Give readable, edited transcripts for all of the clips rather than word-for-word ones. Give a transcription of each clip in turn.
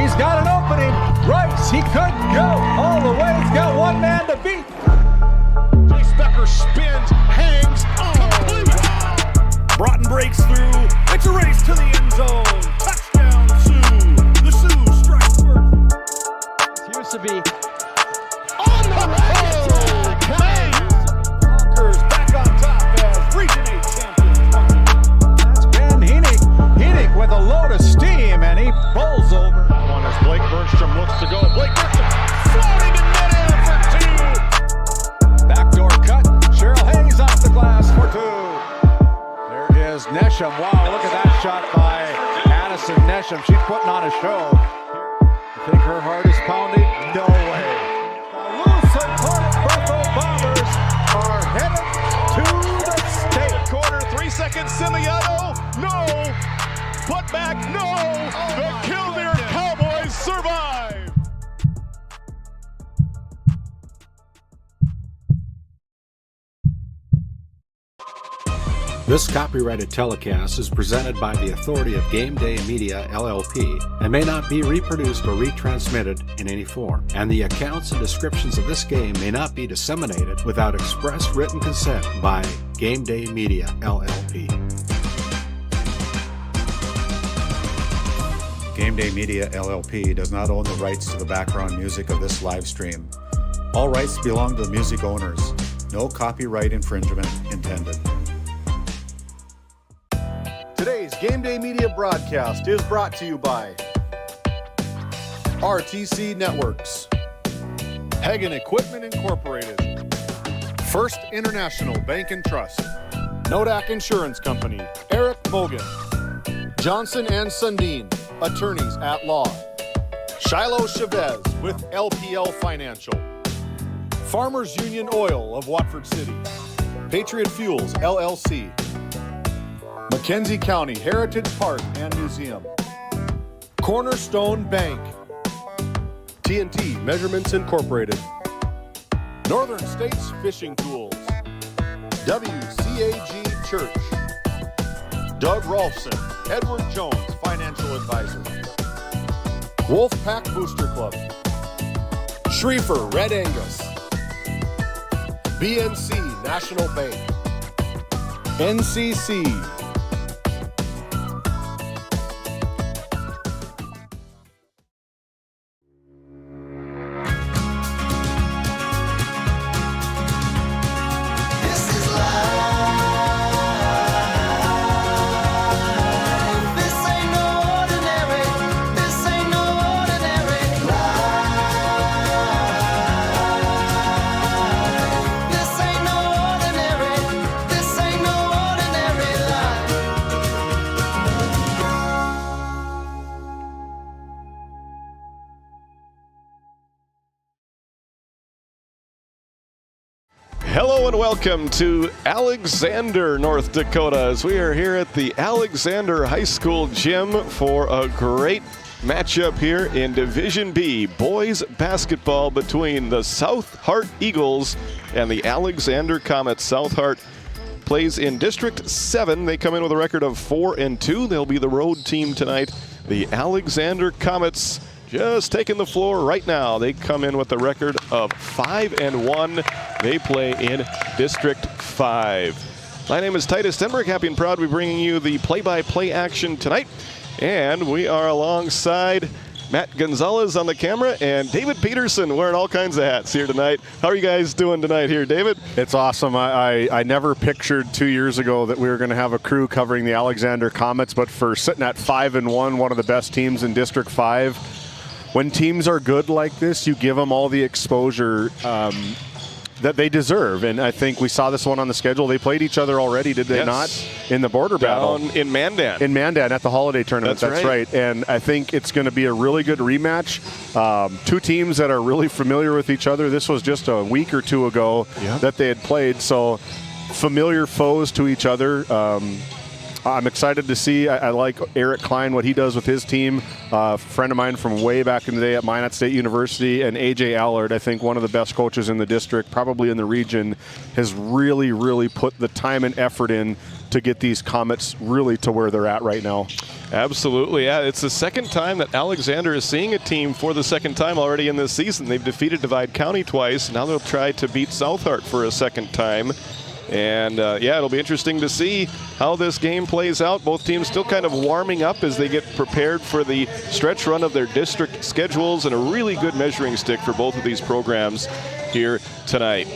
He's got an opening. Rice, he could go all the way. He's got one man to beat. Chase Becker spins, hangs, complete. Broughton breaks through. It's a race to the end zone. Touchdown, Sioux. The Sioux strike first. Used to be On the way. Klein. Conquers back on top as Region 8 champions. That's Ben Heenick. Heenick with a load of steam, and he bowls over. One as Blake Bergstrom looks to go. Blake Bergstrom floating in midair for two. Backdoor cut. Cheryl Hayes off the glass for two. There is Nesham. Wow, look at that shot by Addison Nesham. She's putting on a show. You think her heart is pounding? No way. The Louisville Buffalo Bombers are headed to the state. Corner, 3 seconds. Simiano, no. Put back, no. The Killdeer Cowboys survive. This copyrighted telecast is presented by the authority of GameDay Media, LLP, and may not be reproduced or retransmitted in any form. And the accounts and descriptions of this game may not be disseminated without express written consent by GameDay Media, LLP. GameDay Media, LLP does not own the rights to the background music of this live stream. All rights belong to the music owners. No copyright infringement intended. Today's GameDay Media broadcast is brought to you by RTC Networks, Hagen Equipment Incorporated, First International Bank and Trust, Nodak Insurance Company, Eric Mogan, Johnson and Sundin, Attorneys at Law, Shiloh Chavez with LPL Financial, Farmers Union Oil of Watford City, Patriot Fuels LLC, Mackenzie County Heritage Park and Museum, Cornerstone Bank, TNT Measurements Incorporated, Northern States Fishing Tools, WCAG Church, Doug Rolfson, Edward Jones Financial Advisor, Wolfpack Booster Club, Schriefer Red Angus, BNC National Bank, NCC, Hello and welcome to Alexander, North Dakota, as we are here at the Alexander High School gym for a great matchup here in Division B, boys basketball between the South Hart Eagles and the Alexander Comets. South Hart plays in District 7. They come in with a record of 4-2. They'll be the road team tonight. The Alexander Comets just taking the floor right now. They come in with a record of 5-1. They play in District 5. My name is Titus Stenberg. Happy and proud to be bringing you the play-by-play action tonight. And we are alongside Matt Gonzalez on the camera and David Peterson wearing all kinds of hats here tonight. How are you guys doing tonight here, David? It's awesome. I never pictured 2 years ago that we were going to have a crew covering the Alexander Comets, but for sitting at 5-1, one of the best teams in District 5, when teams are good like this, you give them all the exposure that they deserve. And I think we saw this one on the schedule. They played each other already, did they not? In the border battle. Down in Mandan. In Mandan at the holiday tournament. That's right. And I think it's going to be a really good rematch. Two teams that are really familiar with each other. This was just a week or two ago that they had played. So familiar foes to each other. I'm excited to see. I like Eric Klein, what he does with his team. A friend of mine from way back in the day at Minot State University, and A.J. Allard, I think one of the best coaches in the district, probably in the region, has really, really put the time and effort in to get these Comets really to where they're at right now. Absolutely, yeah. It's the second time that Alexander is seeing a team for the second time already in this season. They've defeated Divide County twice. Now they'll try to beat South Hart for a second time. And yeah, it'll be interesting to see how this game plays out. Both teams still kind of warming up as they get prepared for the stretch run of their district schedules, and a really good measuring stick for both of these programs here tonight.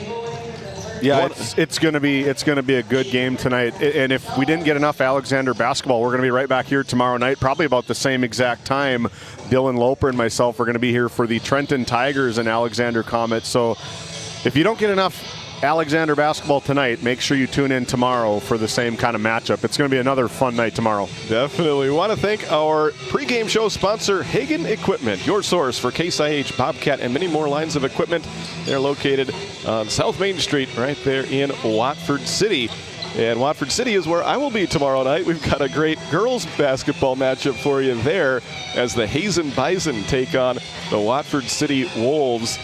Yeah, it's going to be a good game tonight. And if we didn't get enough Alexander basketball, we're going to be right back here tomorrow night, probably about the same exact time. Dylan Loper and myself are going to be here for the Trenton Tigers and Alexander Comets. So if you don't get enough Alexander basketball tonight, make sure you tune in tomorrow for the same kind of matchup. It's going to be another fun night tomorrow. Definitely. We want to thank our pregame show sponsor, Hagen Equipment, your source for Case IH, Bobcat, and many more lines of equipment. They're located on South Main Street right there in Watford City. And Watford City is where I will be tomorrow night. We've got a great girls basketball matchup for you there as the Hazen Bison take on the Watford City Wolves.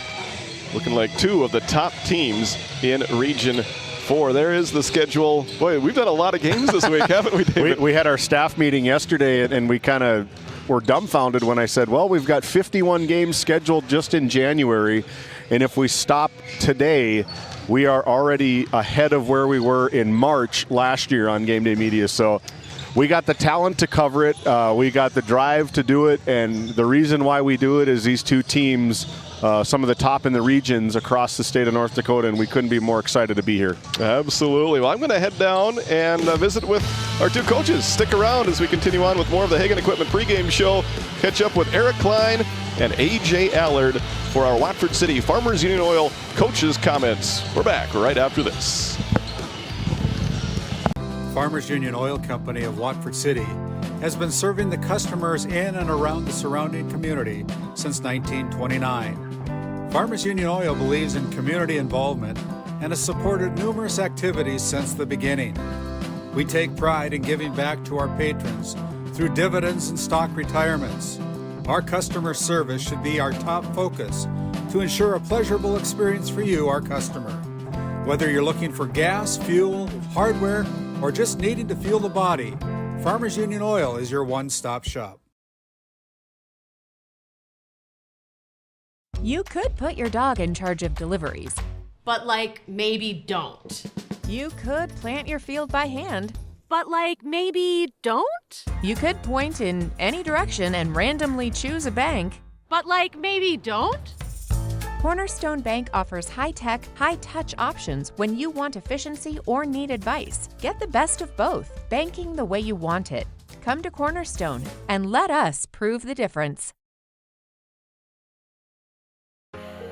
Looking like two of the top teams in Region 4. There is the schedule. Boy, we've done a lot of games this week, haven't we, David? We had our staff meeting yesterday, and we kind of were dumbfounded when I said, well, we've got 51 games scheduled just in January, and if we stop today, we are already ahead of where we were in March last year on GameDay Media. So we got the talent to cover it. We got the drive to do it, and the reason why we do it is these two teams, some of the top in the regions across the state of North Dakota, and we couldn't be more excited to be here. Absolutely. Well, I'm going to head down and visit with our two coaches. Stick around as we continue on with more of the Hagen Equipment pregame show. Catch up with Eric Klein and A.J. Allard for our Watford City Farmers Union Oil coaches' comments. We're back right after this. Farmers Union Oil Company of Watford City has been serving the customers in and around the surrounding community since 1929. Farmers Union Oil believes in community involvement and has supported numerous activities since the beginning. We take pride in giving back to our patrons through dividends and stock retirements. Our customer service should be our top focus to ensure a pleasurable experience for you, our customer. Whether you're looking for gas, fuel, hardware, or just needing to fuel the body, Farmers Union Oil is your one-stop shop. You could put your dog in charge of deliveries. But, maybe don't. You could plant your field by hand. But, maybe don't? You could point in any direction and randomly choose a bank. But, maybe don't? Cornerstone Bank offers high-tech, high-touch options when you want efficiency or need advice. Get the best of both, banking the way you want it. Come to Cornerstone and let us prove the difference.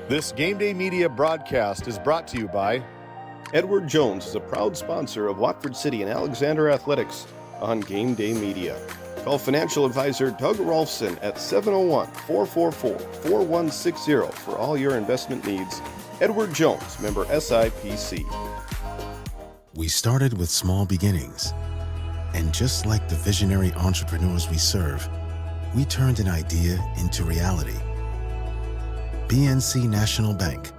This GameDay Media broadcast is brought to you by Edward Jones is a proud sponsor of Watford City and Alexander Athletics on GameDay Media. Call financial advisor Doug Rolfson at 701-444-4160 for all your investment needs. Edward Jones, member SIPC. We started with small beginnings. And just like the visionary entrepreneurs we serve, we turned an idea into reality. BNC National Bank,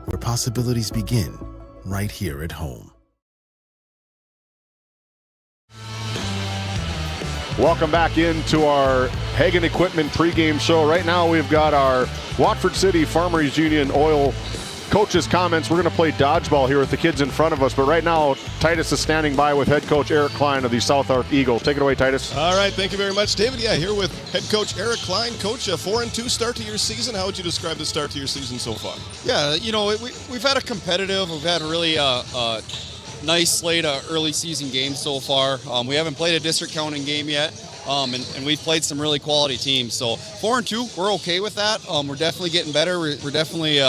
where possibilities begin right here at home. Welcome back into our Hagen Equipment pregame show. Right now we've got our Watford City Farmers Union Oil coaches' comments. We're going to play dodgeball here with the kids in front of us, but right now Titus is standing by with head coach Eric Klein of the South Hart Eagles. Take it away, Titus. All right, thank you very much, David. Yeah, here with head coach Eric Klein. Coach, a 4-2 start to your season. How would you describe the start to your season so far? Yeah, we've had a competitive, we've had a really nice slate of early season games so far. We haven't played a district counting game yet, and we've played some really quality teams. So 4-2, we're okay with that. We're definitely getting better. We're definitely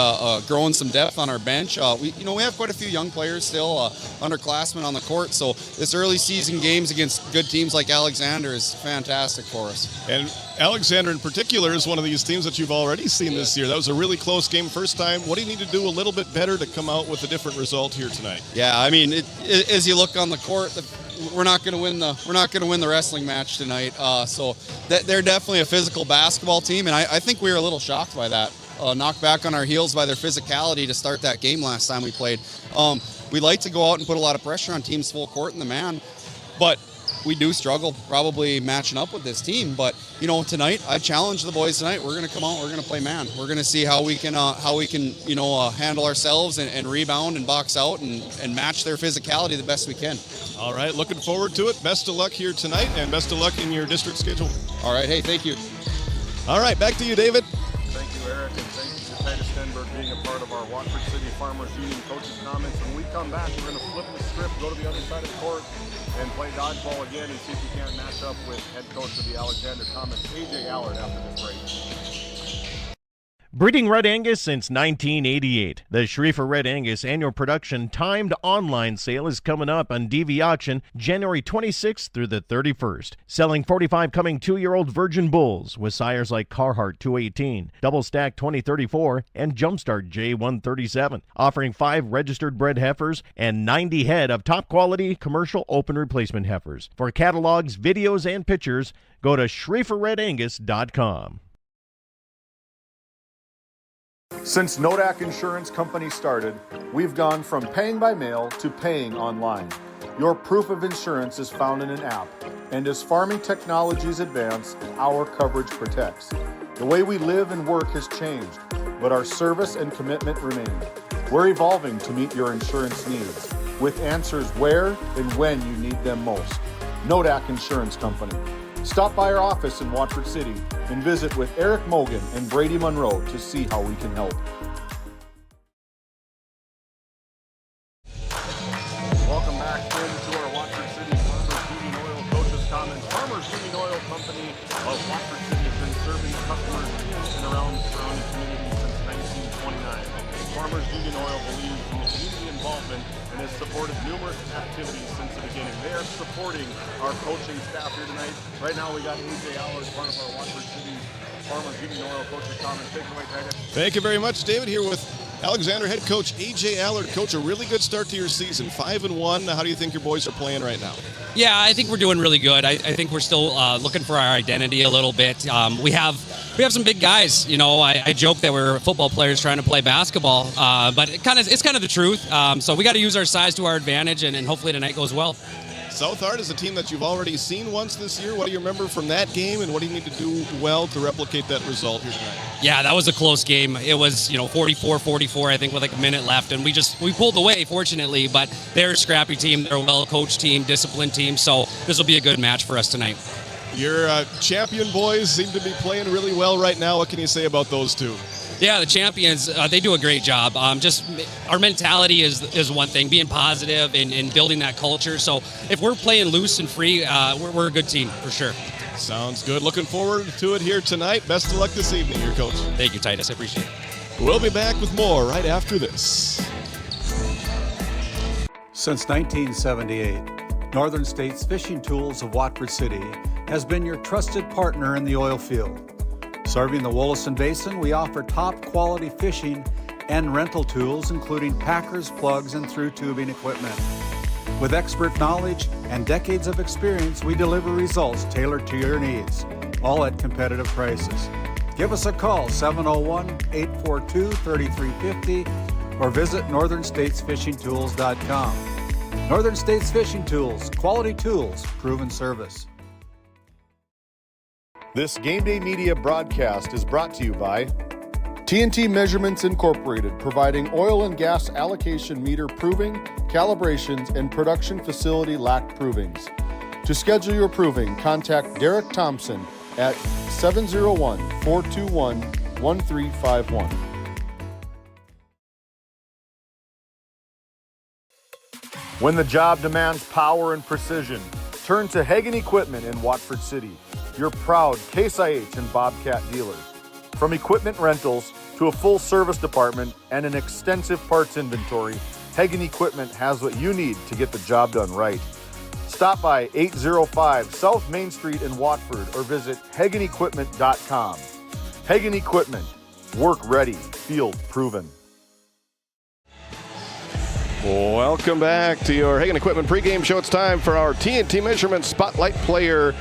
growing some depth on our bench. We have quite a few young players still, underclassmen on the court. So this early season games against good teams like Alexander is fantastic for us. And Alexander in particular is one of these teams that you've already seen this year. That was a really close game first time. What do you need to do a little bit better to come out with a different result here tonight? Yeah, I mean, as you look on the court, we're not going to win the wrestling match tonight. So they're definitely a physical basketball team, and I think we were a little shocked by that. Knocked back on our heels by their physicality to start that game last time we played. We like to go out and put a lot of pressure on teams full court in the man. but we do struggle probably matching up with this team. But, tonight, I challenge the boys tonight. We're going to come out, we're going to play man. We're going to see how we can handle ourselves and rebound and box out and match their physicality the best we can. All right, looking forward to it. Best of luck here tonight, and best of luck in your district schedule. All right, hey, thank you. All right, back to you, David. Thank you, Eric, and thank you to Titus Stenberg being a part of our Watford City Farmers Union coaches' comments. When we come back, we're going to flip the script, go to the other side of the court, and play dodgeball again and see if we can't match up with head coach of the Alexander Comets, AJ Allard, after this break. Breeding Red Angus since 1988. The Schriefer Red Angus annual production timed online sale is coming up on DV Auction January 26th through the 31st. Selling 45 coming 2-year-old virgin bulls with sires like Carhartt 218, Double Stack 2034, and Jumpstart J137. Offering 5 registered bred heifers and 90 head of top quality commercial open replacement heifers. For catalogs, videos, and pictures, go to SchrieferRedAngus.com. Since Nodak Insurance Company started, we've gone from paying by mail to paying online. Your proof of insurance is found in an app, and as farming technologies advance, our coverage protects. The way we live and work has changed, but our service and commitment remain. We're evolving to meet your insurance needs, with answers where and when you need them most. Nodak Insurance Company. Stop by our office in Watford City and visit with Eric Mogan and Brady Monroe to see how we can help. Welcome back into our Watford City Farmers Union Oil Coaches Comments. Farmers Union Oil Company of Watford City has been serving customers in and around the surrounding community since 1929. Farmers Union Oil believes in the community involvement and has supported numerous activities since the beginning. They are supporting our coaching staff here tonight. Right now we got AJ Allard, one of our Watford City Farmers Union Oil Coaches Comments. Take it away, Titus. Thank you very much, David, here with Alexander head coach AJ Allard. Coach, a really good start to your season, 5-1. How do you think your boys are playing right now? Yeah, I think we're doing really good. I think we're still looking for our identity a little bit. We have some big guys. I joke that we're football players trying to play basketball, but it's kind of the truth. So we got to use our size to our advantage, and hopefully tonight goes well. Southard is a team that you've already seen once this year. What do you remember from that game, and what do you need to do well to replicate that result here tonight? Yeah, that was a close game. It was 44-44, I think, with like a minute left, and we pulled away, fortunately. But they're a scrappy team, they're a well-coached team, disciplined team. So this will be a good match for us tonight. Your champion boys seem to be playing really well right now. What can you say about those two? Yeah, the champions, they do a great job. Just our mentality is one thing, being positive and building that culture. So if we're playing loose and free, we're a good team for sure. Sounds good. Looking forward to it here tonight. Best of luck this evening, your coach. Thank you, Titus. I appreciate it. We'll be back with more right after this. Since 1978, Northern States Fishing Tools of Watford City has been your trusted partner in the oil field. Serving the Wollaston Basin, we offer top quality fishing and rental tools, including packers, plugs, and through tubing equipment. With expert knowledge and decades of experience, we deliver results tailored to your needs, all at competitive prices. Give us a call, 701-842-3350, or visit northernstatesfishingtools.com. Northern States Fishing Tools, quality tools, proven service. This GameDay Media broadcast is brought to you by TNT Measurements Incorporated, providing oil and gas allocation meter proving, calibrations, and production facility lack provings. To schedule your proving, contact Derek Thompson at 701-421-1351. When the job demands power and precision, turn to Hagen Equipment in Watford City, your proud Case IH and Bobcat dealers. From equipment rentals to a full service department and an extensive parts inventory, Hagen Equipment has what you need to get the job done right. Stop by 805 South Main Street in Watford or visit HagenEquipment.com. Hagen Equipment, work ready, field proven. Welcome back to your Hagen Equipment pregame show. It's time for our TNT Measurement Spotlight Player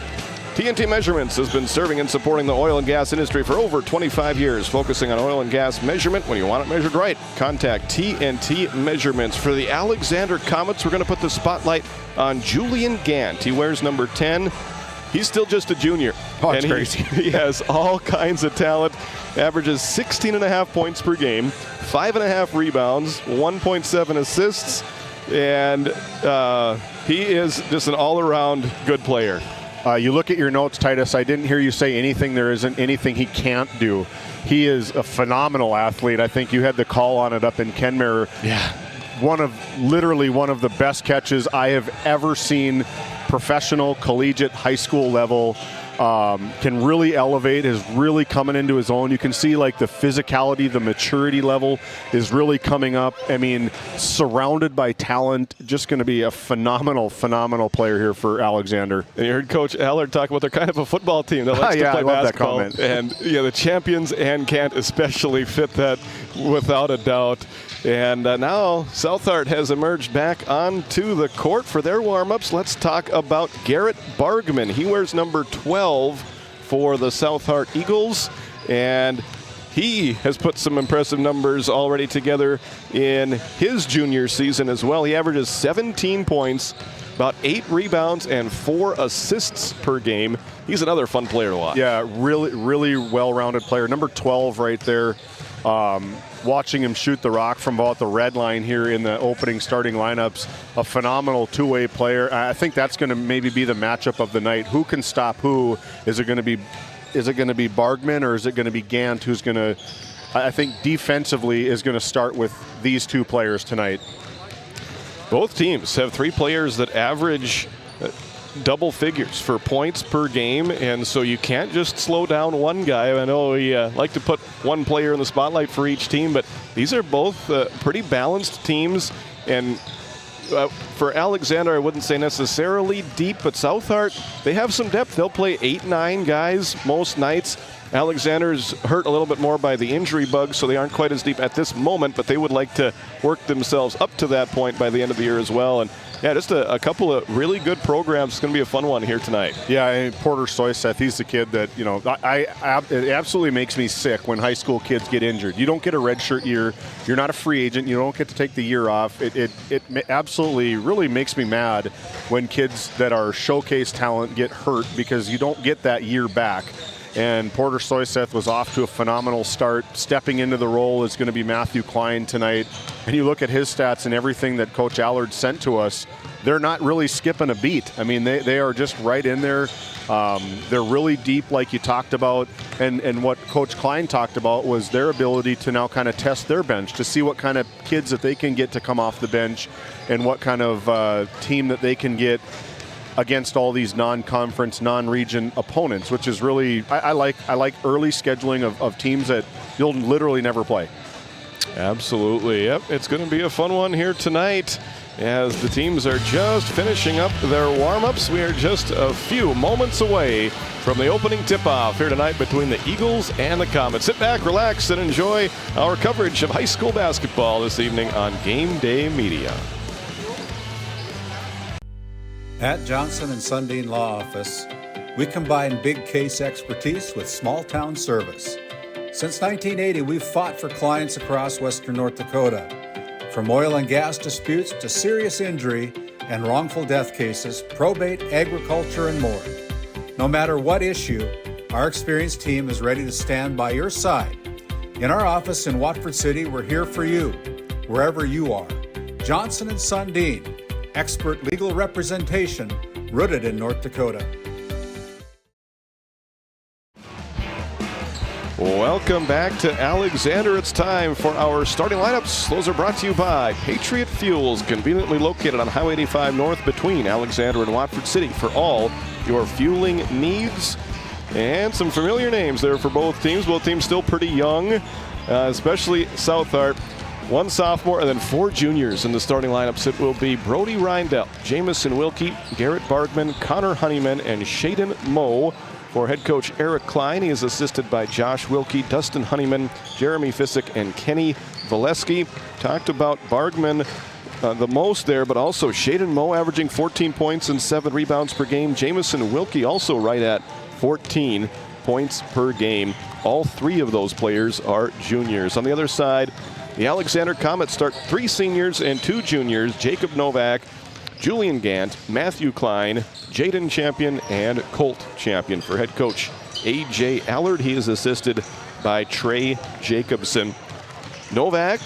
TNT Measurements has been serving and supporting the oil and gas industry for over 25 years, focusing on oil and gas measurement when you want it measured right. Contact TNT Measurements. For the Alexander Comets, we're going to put the spotlight on Julian Gant. He wears number 10. He's still just a junior. Oh, that's crazy. He has all kinds of talent, averages 16.5 points per game, 5.5 rebounds, 1.7 assists, and he is just an all-around good player. You look at your notes, Titus, I didn't hear you say anything. There isn't anything he can't do. He is a phenomenal athlete. I think you had the call on it up in Kenmare. Yeah. Literally one of the best catches I have ever seen, professional, collegiate, high school level. Can really elevate, is really coming into his own. You can see like the physicality, the maturity level is really coming up. I mean, surrounded by talent, just going to be a phenomenal player here for Alexander. And you heard Coach Allard talk about they're kind of a football team that likes to play basketball. That comment. And the champions and Kent especially fit that without a doubt. And now Southard has emerged back onto the court for their warm-ups. Let's talk about Garrett Bargman. He wears number 12 for the Southard Eagles, and he has put some impressive numbers already together in his junior season as well. He averages 17 points, about 8 rebounds, and 4 assists per game. He's another fun player to watch. Yeah, really well-rounded player. Number 12 right there. Watching him shoot the rock from about the red line here in the opening starting lineups, a phenomenal two-way player. I think that's going to maybe be the matchup of the night. Who can stop who? Is it going to be Bargman, or is it going to be Gant who's going to, I think defensively is going to start with these two players tonight. Both teams have 3 players that average double figures for points per game, and so you can't just slow down one guy. I know we like to put one player in the spotlight for each team, but these are both pretty balanced teams. And for Alexander, I wouldn't say necessarily deep, but Southard, they have some depth. They'll play 8-9 guys most nights. Alexander's hurt a little bit more by the injury bug, so they aren't quite as deep at this moment, but they would like to work themselves up to that point by the end of the year as well. And yeah, just a couple of really good programs. It's going to be a fun one here tonight. Yeah, and Porter Soyseth, he's the kid that, it absolutely makes me sick when high school kids get injured. You don't get a redshirt year. You're not a free agent. You don't get to take the year off. It absolutely really makes me mad when kids that are showcase talent get hurt because you don't get that year back. And Porter Soyseth was off to a phenomenal start. Stepping into the role is going to be Matthew Klein tonight. And you look at his stats and everything that Coach Allard sent to us, they're not really skipping a beat. I mean, they are just right in there. They're really deep, like you talked about. And what Coach Klein talked about was their ability to now kind of test their bench to see what kind of kids that they can get to come off the bench and what kind of team that they can get against all these non-conference, non-region opponents, which is really, I like early scheduling of teams that you'll literally never play. Absolutely. Yep, it's going to be a fun one here tonight as the teams are just finishing up their warm-ups. We are just a few moments away from the opening tip-off here tonight between the Eagles and the Comets. Sit back, relax, and enjoy our coverage of high school basketball this evening on GameDay Media. At Johnson & Sundin Law Office, we combine big case expertise with small town service. Since 1980, we've fought for clients across western North Dakota. From oil and gas disputes to serious injury and wrongful death cases, probate, agriculture, and more. No matter what issue, our experienced team is ready to stand by your side. In our office in Watford City, we're here for you, wherever you are. Johnson & Sundin. Expert legal representation rooted in North Dakota. Welcome back to Alexander. It's time for our starting lineups. Those are brought to you by Patriot Fuels, conveniently located on Highway 85 North between Alexander and Watford City for all your fueling needs. And some familiar names there for both teams. Both teams still pretty young, especially Southard. 1 sophomore and then 4 juniors in the starting lineups. It will be Brody Reindell, Jamison Wilkie, Garrett Bargman, Connor Honeyman, and Shaden Moe. For head coach Eric Klein, he is assisted by Josh Wilkie, Dustin Honeyman, Jeremy Fissick, and Kenny Valesky. Talked about Bargman the most there, but also Shaden Moe averaging 14 points and 7 rebounds per game. Jamison Wilkie also right at 14 points per game. All 3 of those players are juniors. On the other side, the Alexander Comets start 3 seniors and 2 juniors. Jacob Novak, Julian Gant, Matthew Klein, Jaden Champion, and Colt Champion. For head coach A.J. Allard, he is assisted by Trey Jacobson. Novak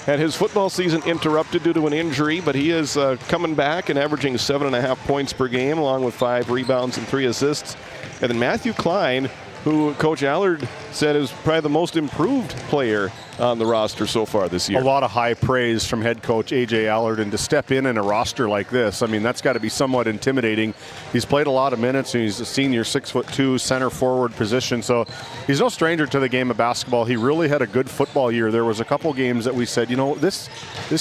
had his football season interrupted due to an injury, but he is coming back and averaging 7.5 points per game, along with 5 rebounds and 3 assists. And then Matthew Klein, who Coach Allard said is probably the most improved player on the roster so far this year. A lot of high praise from head coach A.J. Allard, and to step in a roster like this, I mean, that's got to be somewhat intimidating. He's played a lot of minutes, and he's a senior 6'2" center forward position, so he's no stranger to the game of basketball. He really had a good football year. There was a couple games that we said, you know, this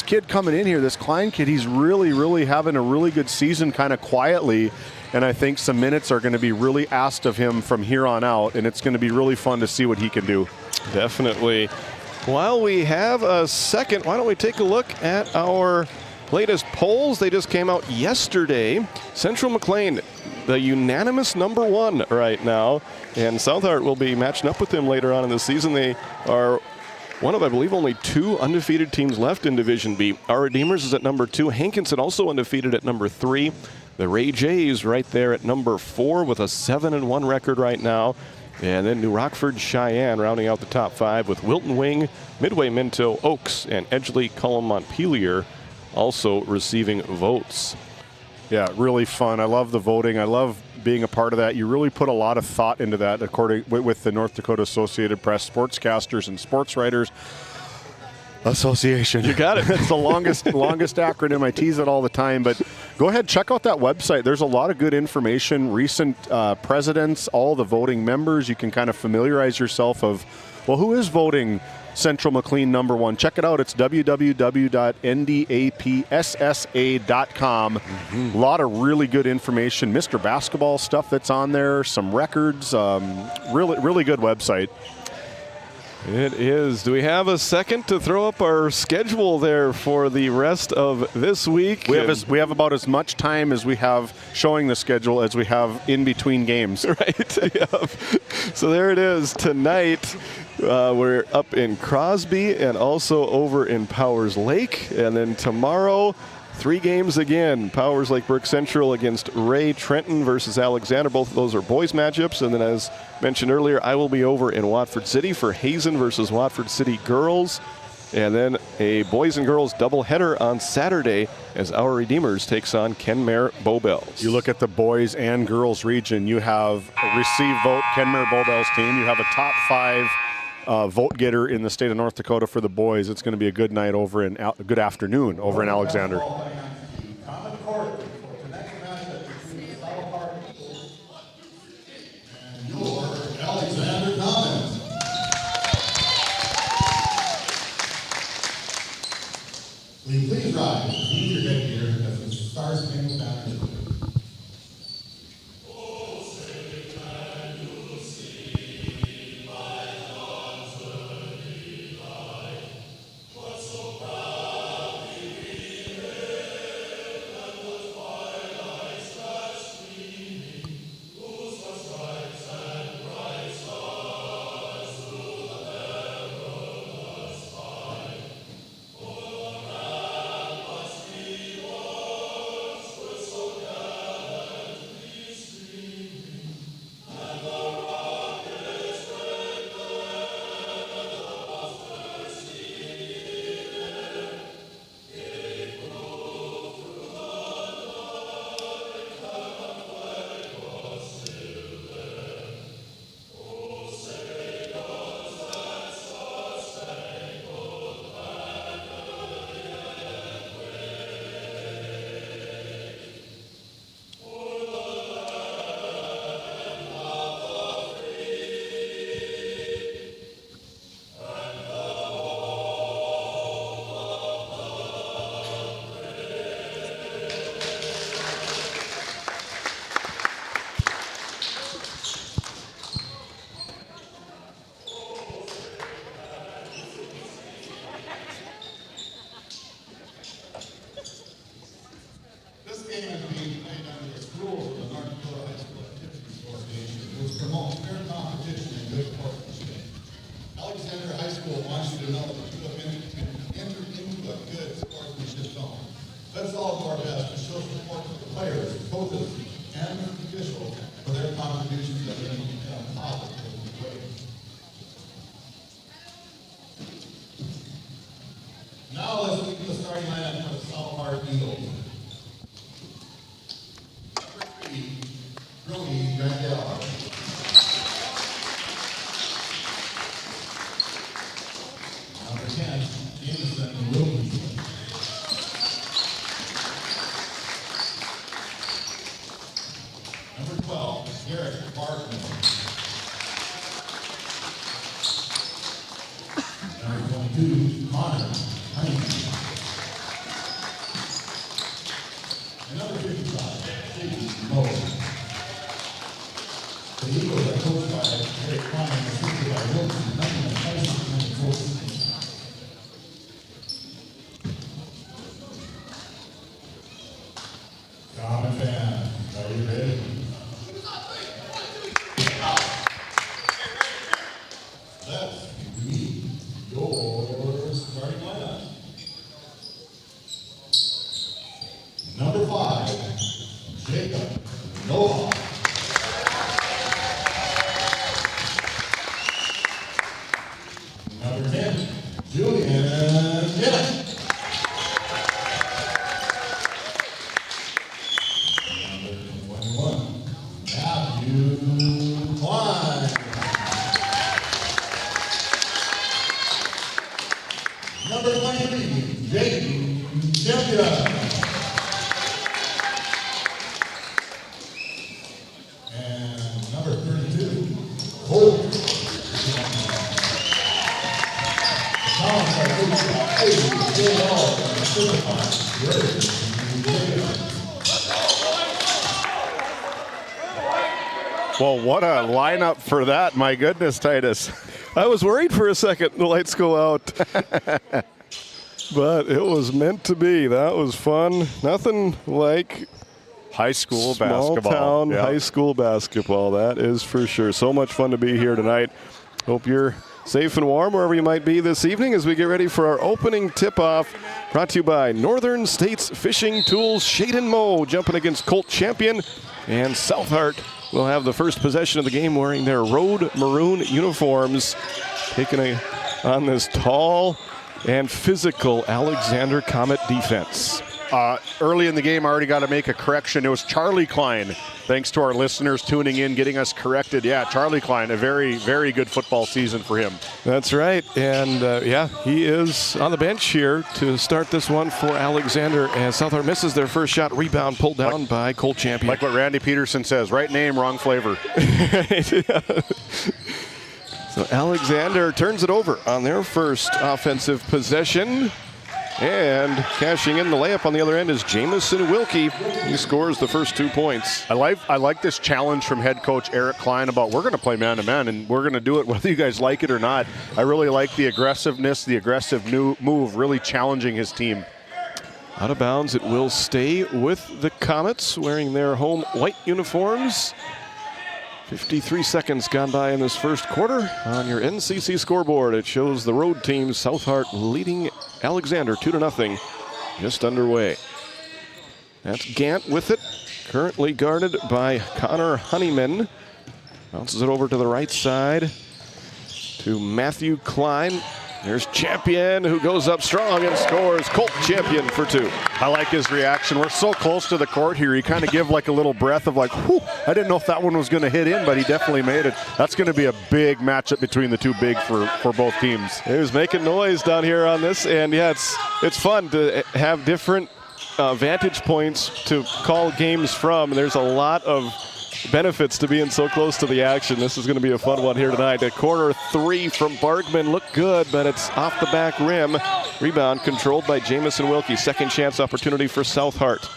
kid coming in here, this Klein kid, he's really having a really good season kind of quietly. And I think some minutes are going to be really asked of him from here on out, and it's going to be really fun to see what he can do. Definitely. While we have a second, why don't we take a look at our latest polls? They just came out yesterday. Central McLean, the unanimous #1 right now, and Southard will be matching up with them later on in the season. They are one of, I believe, only 2 undefeated teams left in Division B. Our Redeemers is at #2. Hankinson also undefeated at #3. The Ray Jays right there at #4 with a 7-1 record right now. And then New Rockford Cheyenne rounding out the top 5 with Wilton Wing, Midway Minto, Oaks, and Edgeley Cullum Montpelier also receiving votes. Yeah, really fun. I love the voting. I love being a part of that. You really put a lot of thought into that according with the North Dakota Associated Press Sportscasters and Sports Writers Association. You got it. It's the longest acronym. I tease it all the time, but go ahead, check out that website. There's a lot of good information, recent presidents, all the voting members. You can kind of familiarize yourself of, well, who is voting Central McLean #1. Check it out. It's www.ndapssa.com. A lot of really good information. Mr. Basketball stuff that's on there, some records. Really good website. It is. Do we have a second to throw up our schedule there for the rest of this week? We have about as much time as we have showing the schedule as we have in between games. Right. Yep. So there it is. Tonight, we're up in Crosby and also over in Powers Lake. And then tomorrow, 3 games again. Powers Lake Brook Central against Ray Trenton versus Alexander. Both of those are boys matchups. And then as mentioned earlier, I will be over in Watford City for Hazen versus Watford City girls. And then a boys and girls doubleheader on Saturday as our Redeemers takes on Kenmare Bowbells. You look at the boys and girls region, you have a receive vote Kenmare Bowbells team. You have a top 5 vote getter in the state of North Dakota for the boys. It's going to be a good night over in a good afternoon over in Alexander. Alexander Comets. Will you please rise and keep your headgear as the Star Spangled Banner is played. Let's all do our best to show support to the players, coaches, and officials for their contributions that have been positive in ways. Now let's look at the starting lineup for the Southport Eagles. Number 3, Brody Grandel. Number 10, Jameson Wilkinson. Number 12, Garrett Barkman. Number 22, Connor Honeyman. And number 55, Steve Moe. The Eagles are coached by Eric Klein and assisted by Wilson, Honeyman, Tyson, and Folsom. Common fans, are you ready? Let's read your starting lineup. Number 5, Jacob Noah. Number 10, Julian Dillon. Number 21, Matthew Klein. Number 23, Jaden Champion. And number 32, Hope. Well, what a lineup for that. My goodness, Titus. I was worried for a second the lights go out. But it was meant to be. That was fun. Nothing like high school small basketball. Town high school basketball. That is for sure. So much fun to be here tonight. Hope you're safe and warm wherever you might be this evening as we get ready for our opening tip-off, brought to you by Northern States Fishing Tools. Shaden Moe jumping against Colt Champion, and Southhart will have the first possession of the game wearing their road maroon uniforms, taking on this tall and physical Alexander Comet defense. Early in the game, I already got to make a correction. It was Charlie Klein. Thanks to our listeners tuning in, getting us corrected. Yeah, Charlie Klein, a very, very good football season for him. That's right. And, yeah, he is on the bench here to start this one for Alexander. And Southhart misses their first shot. Rebound pulled down by Colt Champion. Like what Randy Peterson says, right name, wrong flavor. So Alexander turns it over on their first offensive possession. And cashing in the layup on the other end is Jamison Wilkie. He scores the first 2 points. I like this challenge from head coach Eric Klein about we're going to play man-to-man, and we're going to do it whether you guys like it or not. I really like the aggressiveness, the aggressive new move, really challenging his team. Out of bounds, it will stay with the Comets wearing their home white uniforms. 53 seconds gone by in this first quarter. On your NCC scoreboard, it shows the road team, Southhart, leading Alexander 2-0, just underway. That's Gant with it, currently guarded by Connor Honeyman. Bounces it over to the right side to Matthew Klein. There's Champion, who goes up strong and scores. Colt Champion for 2. I like his reaction. We're so close to the court here. He kind of give like a little breath of like, whew, I didn't know if that one was going to hit in, but he definitely made it. That's going to be a big matchup between the two big for both teams. He was making noise down here on this, and yeah, it's fun to have different vantage points to call games from. There's a lot of benefits to being so close to the action. This is going to be a fun one here tonight. A corner 3 from Bargman looked good, but it's off the back rim. Rebound controlled by Jamison Wilkie. Second chance opportunity for Southhart.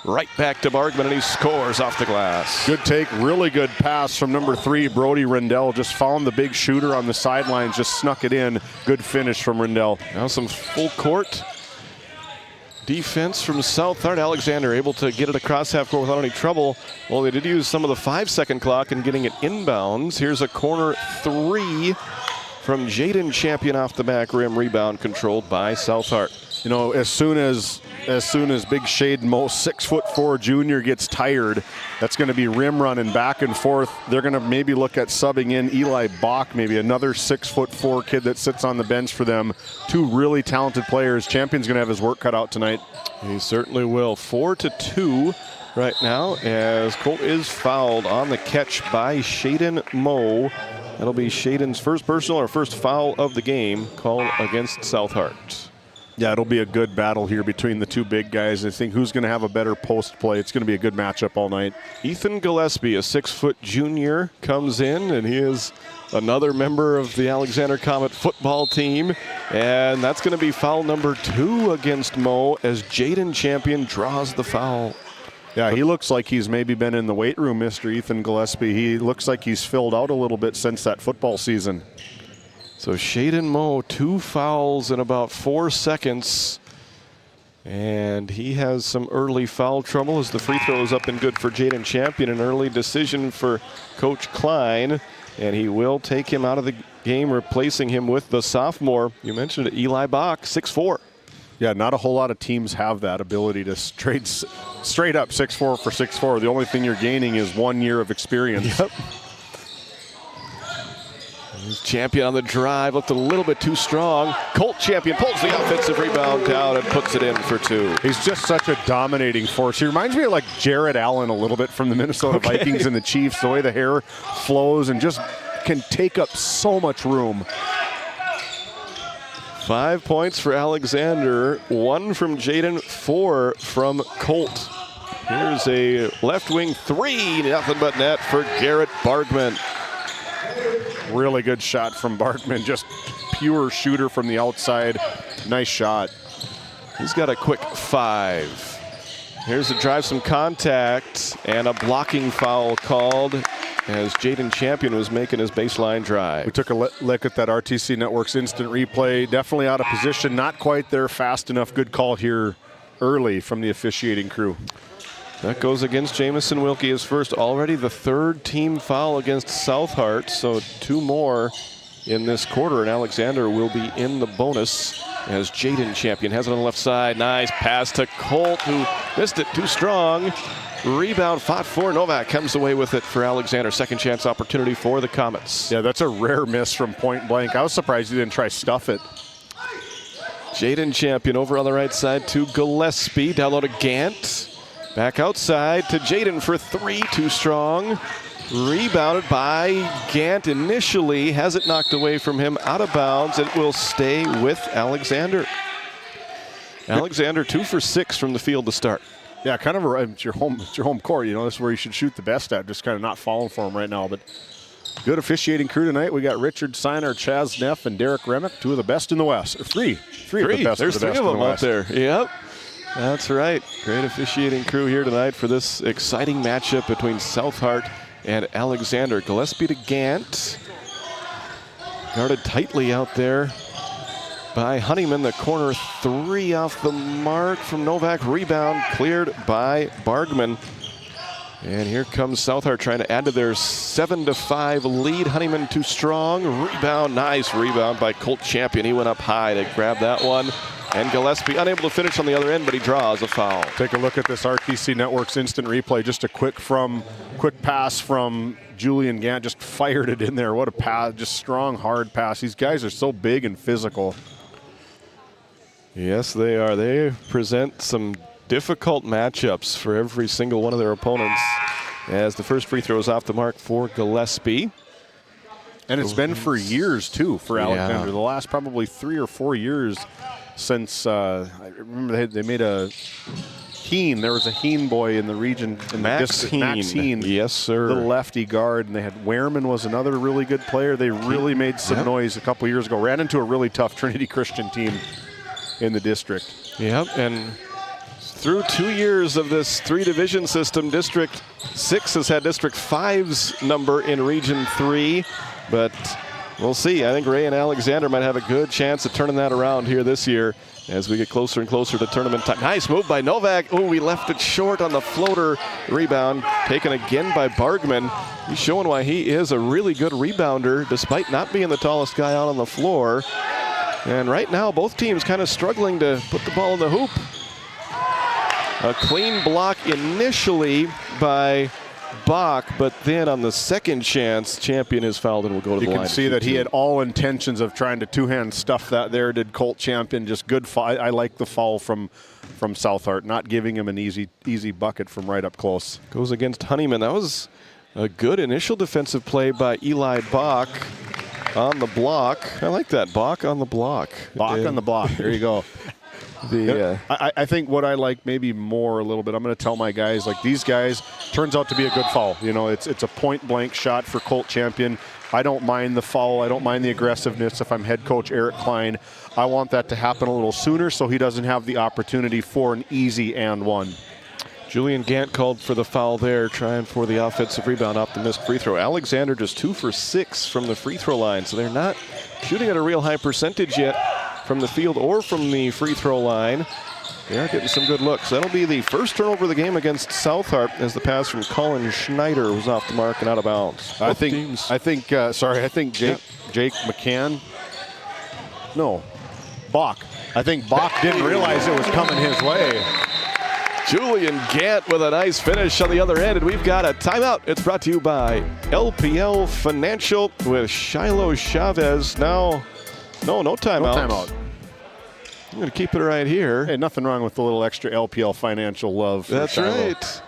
Right back to Bargman, and he scores off the glass. Good take, really good pass from number 3, Brody Rendell. Just found the big shooter on the sidelines, just snuck it in. Good finish from Rendell. Now some full court defense from Southhart. Alexander able to get it across half court without any trouble. Well, they did use some of the 5-second clock in getting it inbounds. Here's a corner 3 from Jaden Champion off the back rim. Rebound controlled by Southhart. You know, as soon as as soon as big Shaden Moe, 6'4" junior, gets tired. That's going to be rim running back and forth. They're going to maybe look at subbing in Eli Bach, maybe another 6'4" kid that sits on the bench for them. Two really talented players. Champion's going to have his work cut out tonight. He certainly will. 4-2 right now as Colt is fouled on the catch by Shaden Moe. That'll be Shaden's first personal or first foul of the game called against South Hart. Yeah, it'll be a good battle here between the two big guys. I think who's going to have a better post play. It's going to be a good matchup all night. Ethan Gillespie, a 6' junior, comes in, and he is another member of the Alexander Comet football team. And that's going to be foul number 2 against Moe as Jaden Champion draws the foul. Yeah, he looks like he's maybe been in the weight room, Mr. Ethan Gillespie. He looks like he's filled out a little bit since that football season. So Shaden Moe, 2 fouls in about 4 seconds. And he has some early foul trouble as the free throw is up and good for Jaden Champion. An early decision for Coach Klein. And he will take him out of the game, replacing him with the sophomore. You mentioned it, Eli Bach, 6'4". Yeah, not a whole lot of teams have that ability to straight up 6'4" for 6'4". The only thing you're gaining is 1 year of experience. Yep. He's Champion on the drive, looked a little bit too strong. Colt Champion pulls the offensive rebound down and puts it in for 2. He's just such a dominating force. He reminds me of like Jared Allen a little bit from the Minnesota Vikings and the Chiefs, the way the hair flows and just can take up so much room. 5 points for Alexander, 1 from Jaden, 4 from Colt. Here's a left wing 3, nothing but net for Garrett Bargman. Really good shot from Bargman, just pure shooter from the outside. Nice shot. He's got a quick 5. Here's a drive, some contact, and a blocking foul called as Jaden Champion was making his baseline drive. We took a look at that RTC Network's instant replay. Definitely out of position, not quite there fast enough. Good call here early from the officiating crew. That goes against Jamison Wilkie, his first, already the 3rd team foul against South Hart, so 2 more in this quarter, and Alexander will be in the bonus as Jaden Champion has it on the left side. Nice pass to Colt, who missed it too strong. Rebound fought for. Novak comes away with it for Alexander. Second chance opportunity for the Comets. Yeah, that's a rare miss from point blank. I was surprised he didn't try stuff it. Jaden Champion over on the right side to Gillespie. Down low to Gant. Back outside to Jaden for 3. Too strong. Rebounded by Gant initially. Has it knocked away from him. Out of bounds. It will stay with Alexander. Alexander 2 for 6 from the field to start. Yeah, kind of it's your home court. You know, this is where you should shoot the best at. Just kind of not falling for him right now. But good officiating crew tonight. We got Richard Seiner, Chaz Neff, and Derek Remick, 2 of the best in the West. Three of the best. There's of the 3 best of them in the out West. there. Yep, that's right. Great officiating crew here tonight for this exciting matchup between South Hart and Alexander. Gillespie to Gant. Guarded tightly out there by Honeyman. The corner 3 off the mark from Novak. Rebound cleared by Bargman. And here comes South Hart trying to add to their 7-5 lead. Honeyman too strong. Rebound, nice rebound by Colt Champion. He went up high to grab that one. And Gillespie unable to finish on the other end, but he draws a foul. Take a look at this RTC Network's instant replay. Just a quick pass from Julian Gant. Just fired it in there. What a pass. Just strong, hard pass. These guys are so big and physical. Yes, they are. They present some difficult matchups for every single one of their opponents as the first free throw is off the mark for Gillespie. And it's been for years, too, for Alexander. The last probably 3 or 4 years since, I remember they made a Heen. There was a Heen boy in the region. In Max Heen. Yes, sir. Little lefty guard. And they had Wehrman was another really good player. They really made some noise a couple years ago. Ran into a really tough Trinity Christian team in the district. Yep, and through 2 years of this 3-division system, District 6 has had District 5's number in Region 3, but we'll see. I think Ray and Alexander might have a good chance of turning that around here this year as we get closer and closer to tournament time. Nice move by Novak. Oh, we left it short on the floater. Rebound taken again by Bargman. He's showing why he is a really good rebounder despite not being the tallest guy out on the floor. And right now, both teams kind of struggling to put the ball in the hoop. A clean block initially by Bach, but then on the second chance, Champion is fouled and will go to the line. You can see that he had all intentions of trying to two-hand stuff that there. Did Colt Champion. Just good foul. I like the foul from Southart, not giving him an easy bucket from right up close. Goes against Honeyman. That was a good initial defensive play by Eli Bach on the block. I like that. Bach on the block. Bach on the block. There you go. I think what I like maybe more a little bit, I'm going to tell my guys, like these guys, turns out to be a good foul. You know, it's a point-blank shot for Colt Champion. I don't mind the foul. I don't mind the aggressiveness if I'm head coach Eric Klein. I want that to happen a little sooner so he doesn't have the opportunity for an easy and one. Julian Gant called for the foul there, trying for the offensive rebound off the missed free throw. Alexander just 2 for 6 from the free throw line, so they're not shooting at a real high percentage yet from the field or from the free throw line. They are getting some good looks. That'll be the first turnover of the game against Southart as the pass from Colin Schneider was off the mark and out of bounds. I think Jake McCann. No, Bach. I think Bach didn't realize it was coming his way. Julian Gant with a nice finish on the other end, and we've got a timeout. It's brought to you by LPL Financial with Shiloh Chavez. Now, no timeout. No timeout. I'm going to keep it right here. Hey, nothing wrong with a little extra LPL Financial love. For That's Shiloh. right.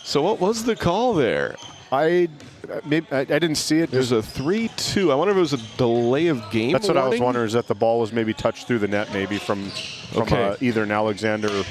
So what was the call there? I didn't see it. There's a 3-2. I wonder if it was a delay of game. That's what warning? I was wondering, is that the ball was maybe touched through the net, maybe from either an Alexander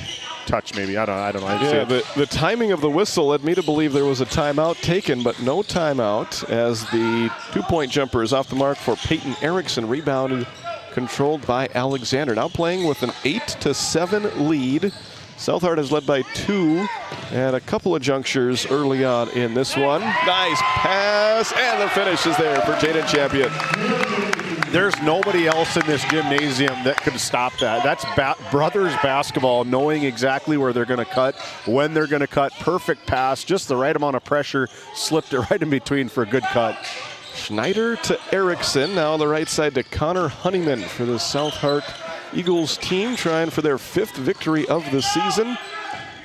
touch, maybe. I don't know. Yeah, the timing of the whistle led me to believe there was a timeout taken, but no timeout as the 2-point jumper is off the mark for Peyton Erickson, rebounded, controlled by Alexander. Now playing with an 8-7 lead. Southart has led by 2 and a couple of junctures early on in this one. Nice pass, and the finish is there for Jaden Champion. There's nobody else in this gymnasium that could stop that. That's brothers basketball, knowing exactly where they're going to cut, when they're going to cut. Perfect pass, just the right amount of pressure, slipped it right in between for a good cut. Schneider to Erickson, now on the right side to Connor Honeyman for the Southart Eagles team, trying for their 5th victory of the season.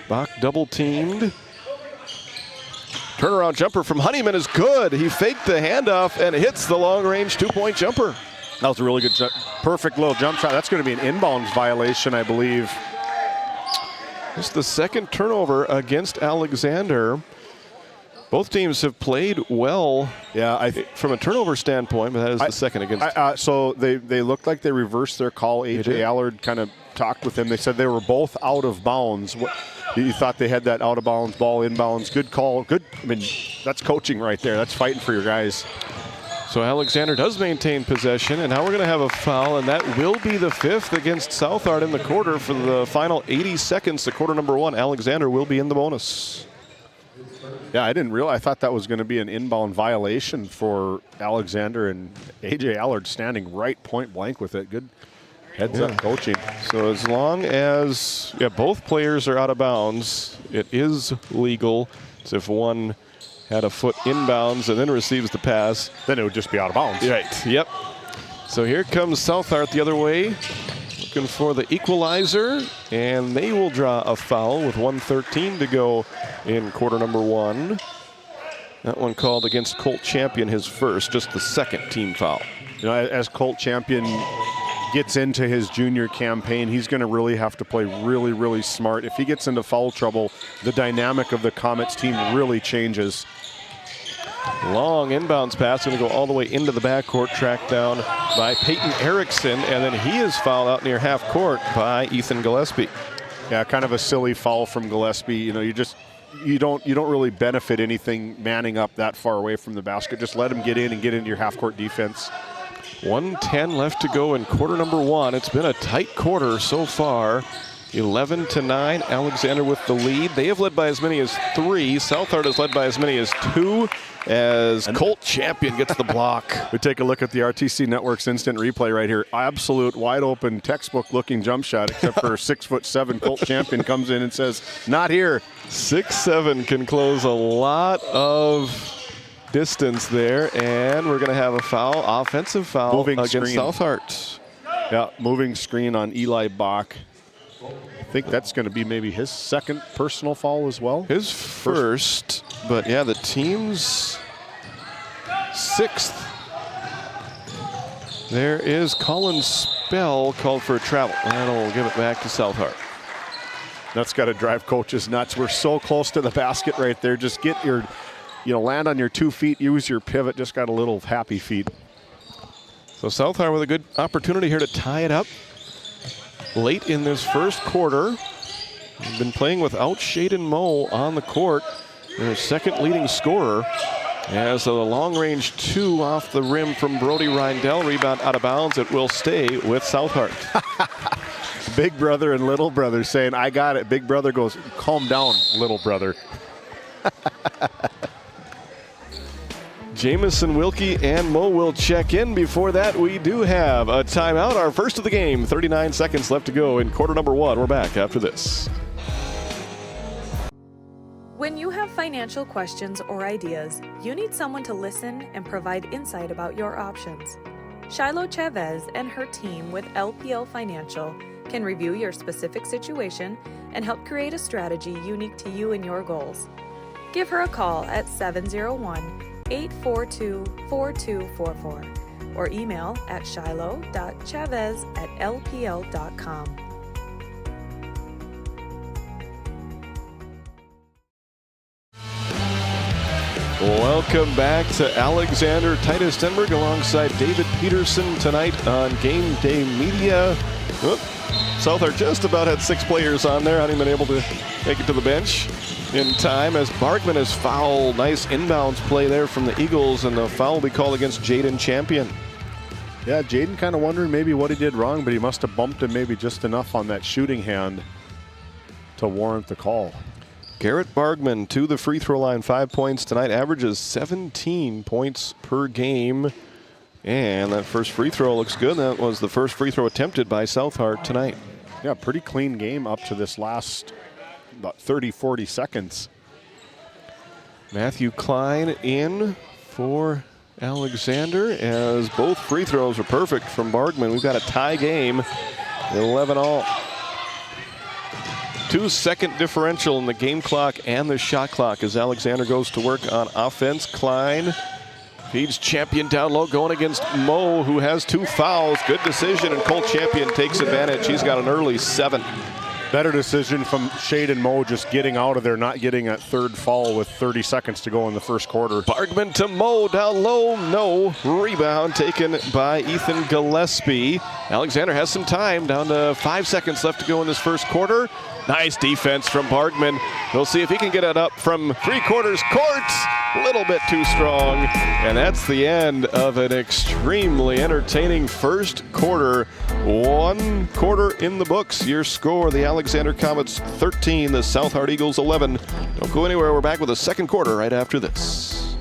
Bach double teamed. Turnaround jumper from Honeyman is good. He faked the handoff and hits the long-range 2-point jumper. That was a really good, perfect little jump shot. That's going to be an inbounds violation, I believe. Just the second turnover against Alexander. Both teams have played well, from a turnover standpoint, but that is the second against. So they looked like they reversed their call. AJ Allard kind of talked with them. They said they were both out of bounds. You thought they had that out of bounds ball, inbounds. Good call. Good. I mean, that's coaching right there. That's fighting for your guys. So Alexander does maintain possession, and now we're going to have a foul, and that will be the 5th against Southart in the quarter for the final 80 seconds to quarter number 1. Alexander will be in the bonus. Yeah, I didn't realize. I thought that was going to be an inbound violation for Alexander, and AJ Allard standing right point blank with it. Good heads up coaching. So as long as both players are out of bounds, it is legal. So if one had a foot inbounds and then receives the pass, then it would just be out of bounds. Right. Yep. So here comes Southart the other way, looking for the equalizer, and they will draw a foul with 1:13 to go in quarter number 1. That one called against Colt Champion, his first, just the second team foul. You know, as Colt Champion gets into his junior campaign, he's going to really have to play really, really smart. If he gets into foul trouble, the dynamic of the Comets team really changes. Long inbounds pass, going to go all the way into the backcourt, tracked down by Peyton Erickson, and then he is fouled out near half court by Ethan Gillespie. Yeah, kind of a silly foul from Gillespie. You know, you don't really benefit anything manning up that far away from the basket. Just let him get in and get into your half court defense. 1:10 left to go in quarter number 1. It's been a tight quarter so far. 11-9, Alexander with the lead. They have led by as many as 3. Southart has led by as many as 2 as Colt Champion gets the block. We take a look at the RTC Network's instant replay right here. Absolute wide open textbook looking jump shot, except for 6'7" Colt Champion comes in and says, not here. 6'7" can close a lot of distance there, and we're going to have a foul, offensive foul against Southart. Yeah, moving screen on Eli Bach. think that's going to be maybe his second personal foul as well. His first, but yeah, the team's 6th. There is Colin Spell called for a travel. That'll give it back to South Hart. That's got to drive coaches nuts. We're so close to the basket right there. Just get your, land on your 2 feet, use your pivot. Just got a little happy feet. So South Hart with a good opportunity here to tie it up late in this first quarter. We've been playing without Shaden Moe on the court, their second leading scorer. As a long-range 2 off the rim from Brody Reindell, rebound out of bounds. It will stay with South Hart. Big brother and little brother saying, I got it. Big brother goes, calm down, little brother. Jamison, Wilkie, and Moe will check in. Before that, we do have a timeout, our first of the game. 39 seconds left to go in quarter number 1. We're back after this. When you have financial questions or ideas, you need someone to listen and provide insight about your options. Shiloh Chavez and her team with LPL Financial can review your specific situation and help create a strategy unique to you and your goals. Give her a call at 701-842-4244 or email at shiloh.chavez@lpl.com. Welcome back to Alexander Titus Denberg alongside David Peterson tonight on GameDay Media. South Hart just about had 6 players on there. Hadn't been able to make it to the bench in time as Bargman is fouled. Nice inbounds play there from the Eagles, and the foul will be called against Jaden Champion. Yeah, Jaden kind of wondering maybe what he did wrong, but he must have bumped him maybe just enough on that shooting hand to warrant the call. Garrett Bargman to the free throw line, 5 points tonight, averages 17 points per game. And that first free throw looks good. That was the first free throw attempted by South Hart tonight. Yeah, pretty clean game up to this last about 30, 40 seconds. Matthew Klein in for Alexander as both free throws are perfect from Bargman. We've got a tie game, 11-all. 2-second differential in the game clock and the shot clock as Alexander goes to work on offense. Klein feeds Champion down low, going against Moe, who has 2 fouls. Good decision, and Cole Champion takes advantage. He's got an early 7. Better decision from Shaden Moe, just getting out of there, not getting that 3rd foul with 30 seconds to go in the first quarter. Bargman to Moe, down low, no. Rebound taken by Ethan Gillespie. Alexander has some time, down to 5 seconds left to go in this first quarter. Nice defense from Bargman. We'll see if he can get it up from 3/4 court. A little bit too strong. And that's the end of an extremely entertaining first quarter. 1 quarter in the books. Your score, the Alexander Comets 13, the South Hart Eagles 11. Don't go anywhere. We're back with the second quarter right after this.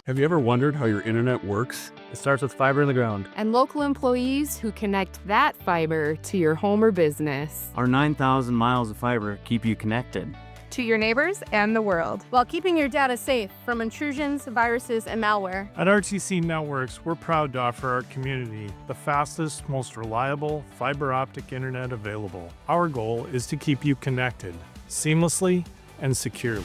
Have you ever wondered how your internet works? It starts with fiber in the ground. And local employees who connect that fiber to your home or business. Our 9,000 miles of fiber keep you connected to your neighbors and the world, while keeping your data safe from intrusions, viruses, and malware. At RTC Networks, we're proud to offer our community the fastest, most reliable fiber optic internet available. Our goal is to keep you connected seamlessly and securely.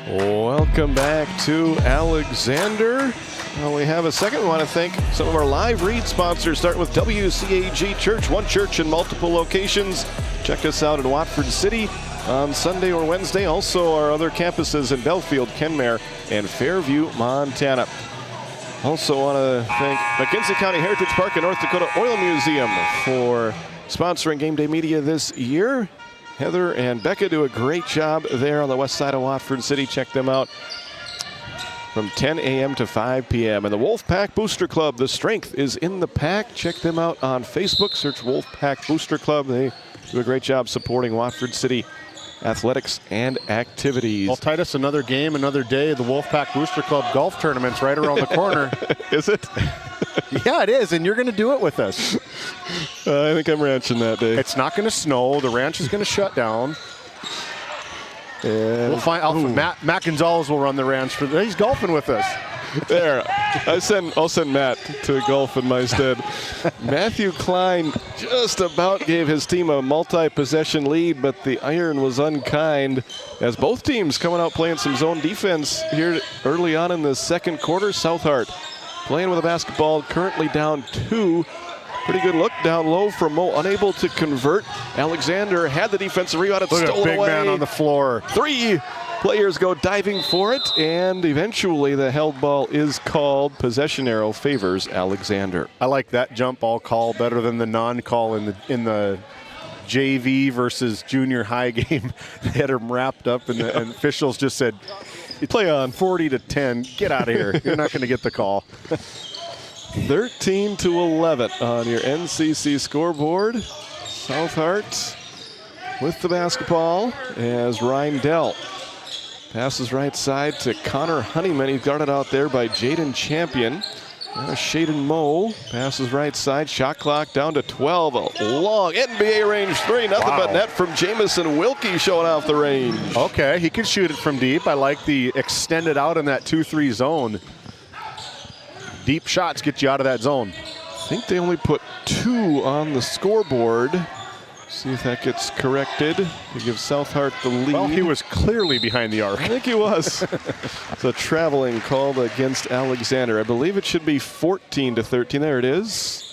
Welcome back to Alexander. Well, we have a second. We want to thank some of our live read sponsors, starting with WCAG Church, one church in multiple locations. Check us out in Watford City on Sunday or Wednesday. Also, our other campuses in Belfield, Kenmare, and Fairview, Montana. Also want to thank McKinsey County Heritage Park and North Dakota Oil Museum for sponsoring GameDay Media this year. Heather and Becca do a great job there on the west side of Watford City. Check them out from 10 a.m. to 5 p.m. And the Wolfpack Booster Club, the strength is in the pack. Check them out on Facebook. Search Wolfpack Booster Club. They do a great job supporting Watford City athletics and activities. Well, Titus, another game, another day. The Wolfpack Booster Club golf tournament's right around the corner. Is it? Yeah, it is, and you're going to do it with us. I think I'm ranching that day. It's not going to snow. The ranch is going to shut down. And we'll find out. Matt Gonzalez will run the ranch. He's golfing with us. There, I'll send Matt to golf in my stead. Matthew Klein just about gave his team a multi-possession lead, but the iron was unkind as both teams coming out playing some zone defense here early on in the second quarter. Southart playing with a basketball, currently down 2. Pretty good look down low from Mo, unable to convert. Alexander had the defensive rebound, it's stolen away. Big man on the floor. 3 players go diving for it, and eventually the held ball is called. Possession arrow favors Alexander. I like that jump ball call better than the non-call in the JV versus junior high game. They had him wrapped up, and the officials just said, "Play on 40-10. Get out of here. You're not going to get the call." 13-11 on your NCC scoreboard. Southart with the basketball as Reindell passes right side to Connor Honeyman. He's guarded out there by Jaden Champion. Shaden Moe passes right side. Shot clock down to 12. A long NBA range 3. Nothing but net from Jamison Wilkie showing off the range. Okay, he can shoot it from deep. I like the extended out in that 2-3 zone. Deep shots get you out of that zone. I think they only put 2 on the scoreboard. See if that gets corrected to give Southart the lead. Well, he was clearly behind the arc. I think he was. It's a traveling called against Alexander. I believe it should be 14-13. There it is.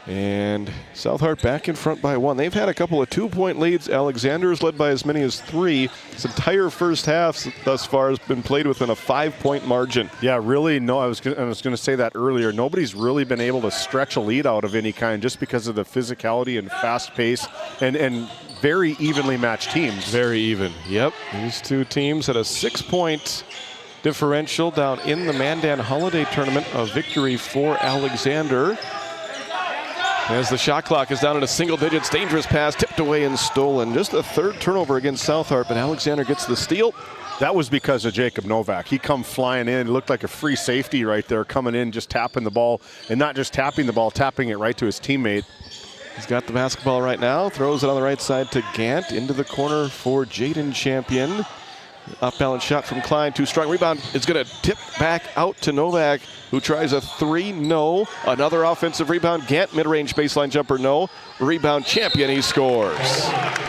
And Southart back in front by 1. They've had a couple of 2-point leads. Alexander's led by as many as 3. This entire first half thus far has been played within a 5-point margin. Yeah, really. No, I was going to say that earlier. Nobody's really been able to stretch a lead out of any kind just because of the physicality and fast pace and very evenly matched teams. Very even. Yep. These two teams had a 6-point differential down in the Mandan Holiday Tournament. A victory for Alexander. As the shot clock is down in a single digits, dangerous pass, tipped away and stolen. Just a 3rd turnover against Southart, but Alexander gets the steal. That was because of Jacob Novak. He come flying in, looked like a free safety right there, coming in, just tapping the ball, and not just tapping the ball, tapping it right to his teammate. He's got the basketball right now, throws it on the right side to Gant, into the corner for Jaden Champion. Off balance shot from Klein, too strong. Rebound is going to tip back out to Novak, who tries a 3, no. Another offensive rebound. Gant, mid-range baseline jumper, no. Rebound Champion, he scores.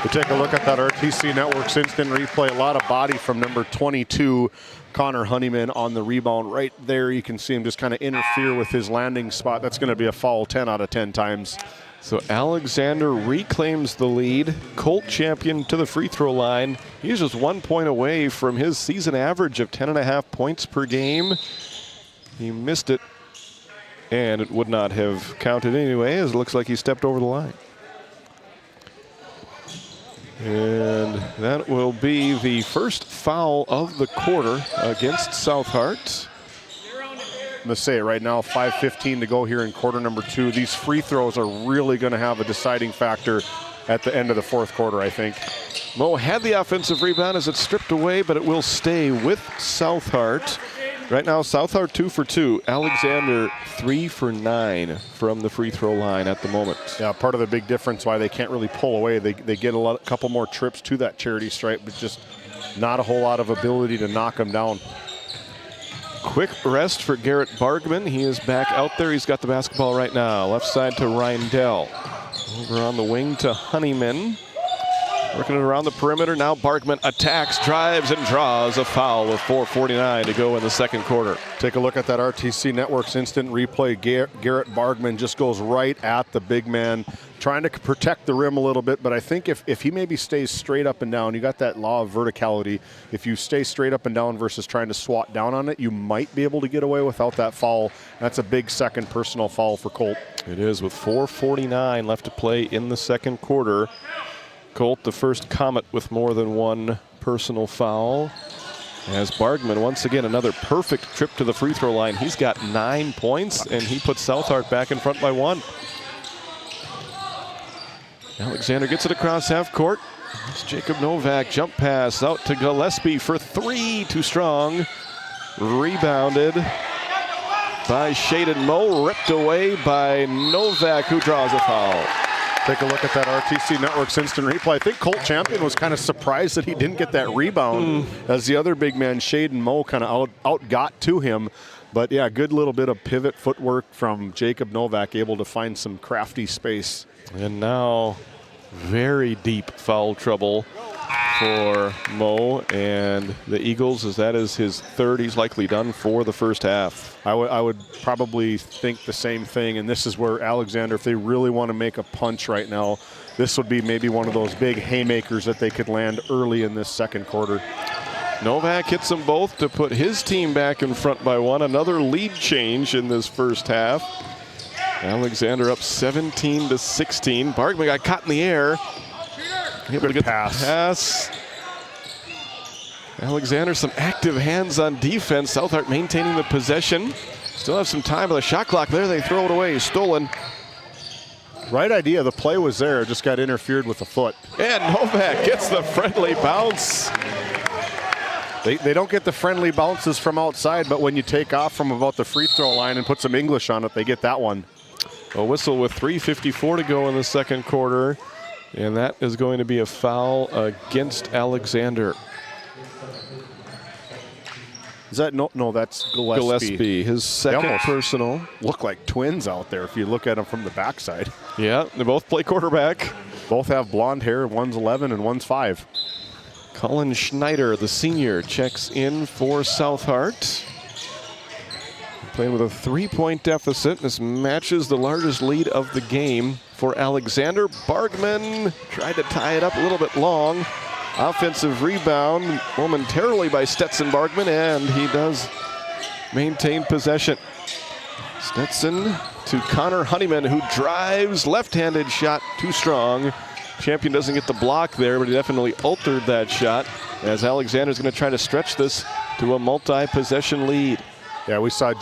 We take a look at that RTC Network's instant replay. A lot of body from number 22, Connor Honeyman, on the rebound. Right there, you can see him just kind of interfere with his landing spot. That's going to be a foul 10 out of 10 times. So Alexander reclaims the lead. Colt Champion to the free throw line. He's just 1 point away from his season average of 10.5 points per game. He missed it, and it would not have counted anyway, as it looks like he stepped over the line. And that will be the first foul of the quarter against Southart. I'm going to say it right now, 5:15 to go here in quarter number 2. These free throws are really going to have a deciding factor at the end of the 4th quarter, I think. Mo had the offensive rebound as it's stripped away, but it will stay with Southart. Right now, Southart 2 for 2. Alexander 3 for 9 from the free throw line at the moment. Yeah, part of the big difference why they can't really pull away. They get a couple more trips to that charity stripe, but just not a whole lot of ability to knock them down. Quick rest for Garrett Bargman. He is back out there. He's got the basketball right now. Left side to Reindell. Over on the wing to Honeyman. Working it around the perimeter. Now Bargman attacks, drives, and draws a foul with 4:49 to go in the second quarter. Take a look at that RTC Network's instant replay. Garrett Bargman just goes right at the big man, trying to protect the rim a little bit, but I think if he maybe stays straight up and down, you got that law of verticality. If you stay straight up and down versus trying to swat down on it, you might be able to get away without that foul. That's a big second personal foul for Colt. It is, with 4:49 left to play in the second quarter. Colt, the first Comet with more than 1 personal foul. As Bargman, once again, another perfect trip to the free throw line. He's got 9 points, and he puts Southart back in front by 1. Alexander gets it across half court. It's Jacob Novak, jump pass out to Gillespie for 3, too strong. Rebounded by Shaden Moe, ripped away by Novak, who draws a foul. Take a look at that RTC Network's instant replay. I think Colt Champion was kind of surprised that he didn't get that rebound as the other big man, Shaden Moe, kind of outgot to him. But yeah, good little bit of pivot footwork from Jacob Novak, able to find some crafty space. And now very deep foul trouble for Moe and the Eagles, as that is his third. He's likely done for the first half. I would probably think the same thing, and this is where Alexander, if they really want to make a punch right now, this would be maybe one of those big haymakers that they could land early in this second quarter. Novak hits them both to put his team back in front by one. Another lead change in this first half. Alexander up 17-16. Bargman got caught in the air. Able to get the pass. Alexander, some active hands on defense. Southart maintaining the possession. Still have some time on the shot clock there. They throw it away. Stolen. Right idea. The play was there. Just got interfered with the foot. And Novak gets the friendly bounce. They don't get the friendly bounces from outside, but when you take off from about the free throw line and put some English on it, they get that one. A whistle with 3:54 to go in the second quarter. And that is going to be a foul against Alexander. Is that no? That's Gillespie. Gillespie, his second personal. Look like twins out there if you look at them from the backside. Yeah, they both play quarterback. Both have blonde hair. One's 11 and one's 5. Colin Schneider, the senior, checks in for Southart. Playing with a 3-point deficit. This matches the largest lead of the game for Alexander. Bargman tried to tie it up a little bit long. Offensive rebound momentarily by Stetson Bargman, and he does maintain possession. Stetson to Connor Honeyman, who drives, left-handed shot, too strong. Champion doesn't get the block there, but he definitely altered that shot, as Alexander's going to try to stretch this to a multi-possession lead. Yeah, we saw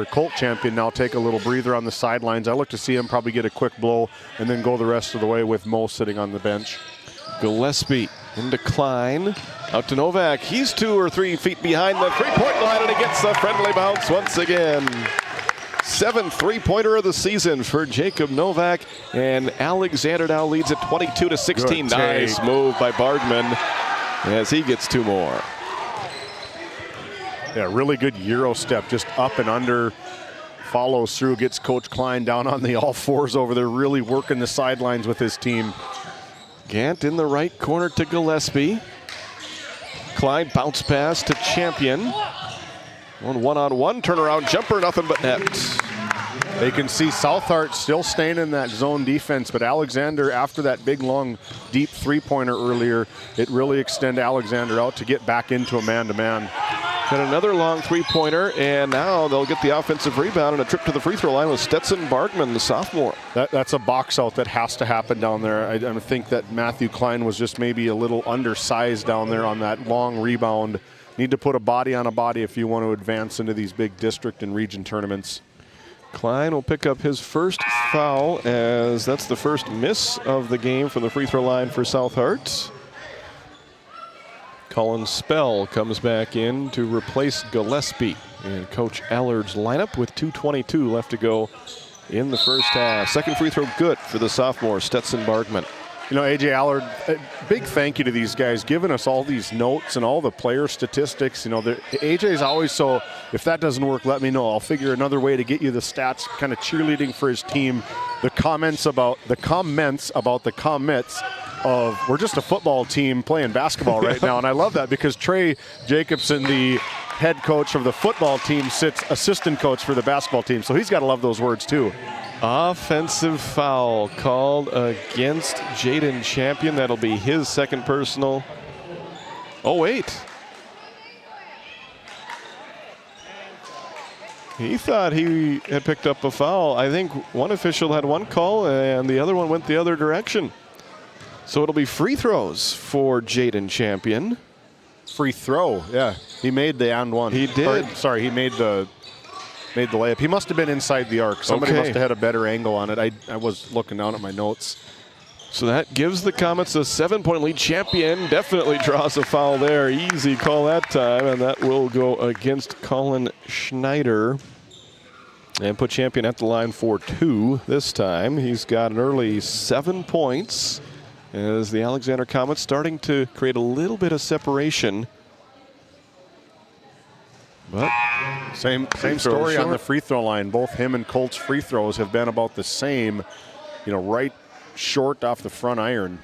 Colt Champion now take a little breather on the sidelines. I look to see him probably get a quick blow and then go the rest of the way with Moe sitting on the bench. Gillespie into Klein, out to Novak. He's 2 or 3 feet behind the three-point line, and he gets a friendly bounce once again. 7th three-pointer of the season for Jacob Novak, and Alexander now leads at 22-16. Nice move by Bargman as he gets 2 more. Yeah, really good Euro step, just up and under, follows through, gets Coach Klein down on the all fours over there, really working the sidelines with his team. Gant in the right corner to Gillespie. Klein bounce pass to Champion. One-on-one turnaround jumper, nothing but net. They can see Southart still staying in that zone defense, but Alexander, after that big, long, deep three-pointer earlier, it really extended Alexander out to get back into a man-to-man. Got another long three-pointer, and now they'll get the offensive rebound and a trip to the free throw line with Stetson Bargman, the sophomore. That's a box out that has to happen down there. I think that Matthew Klein was just maybe a little undersized down there on that long rebound. Need to put a body on a body if you want to advance into these big district and region tournaments. Klein will pick up his first foul, as that's the first miss of the game from the free throw line for Southart. Colin Spell comes back in to replace Gillespie in Coach Allard's lineup with 2:22 left to go in the first half. Second free throw good for the sophomore, Stetson Bargman. You know, AJ Allard, a big thank you to these guys giving us all these notes and all the player statistics. You know, AJ's always so, if that doesn't work, let me know. I'll figure another way to get you the stats, kind of cheerleading for his team. The comments about the Comets of, we're just a football team playing basketball right now. And I love that because Trey Jacobson, the head coach of the football team, sits assistant coach for the basketball team. So he's got to love those words too. Offensive foul called against Jaden Champion. That'll be his second personal. Oh, wait. He thought he had picked up a foul. I think one official had one call and the other one went the other direction. So it'll be free throws for Jaden Champion. Free throw, yeah. He made the and one. He did. Sorry, he made the layup. He must have been inside the arc. Somebody must have had a better angle on it. I was looking down at my notes. So that gives the Comets a 7-point lead. Champion definitely draws a foul there. Easy call that time, and that will go against Colin Schneider. And put Champion at the line for 2 this time. He's got an early 7 points as the Alexander Comets starting to create a little bit of separation. But same story on the free throw line. Both him and Colt's free throws have been about the same, right short off the front iron.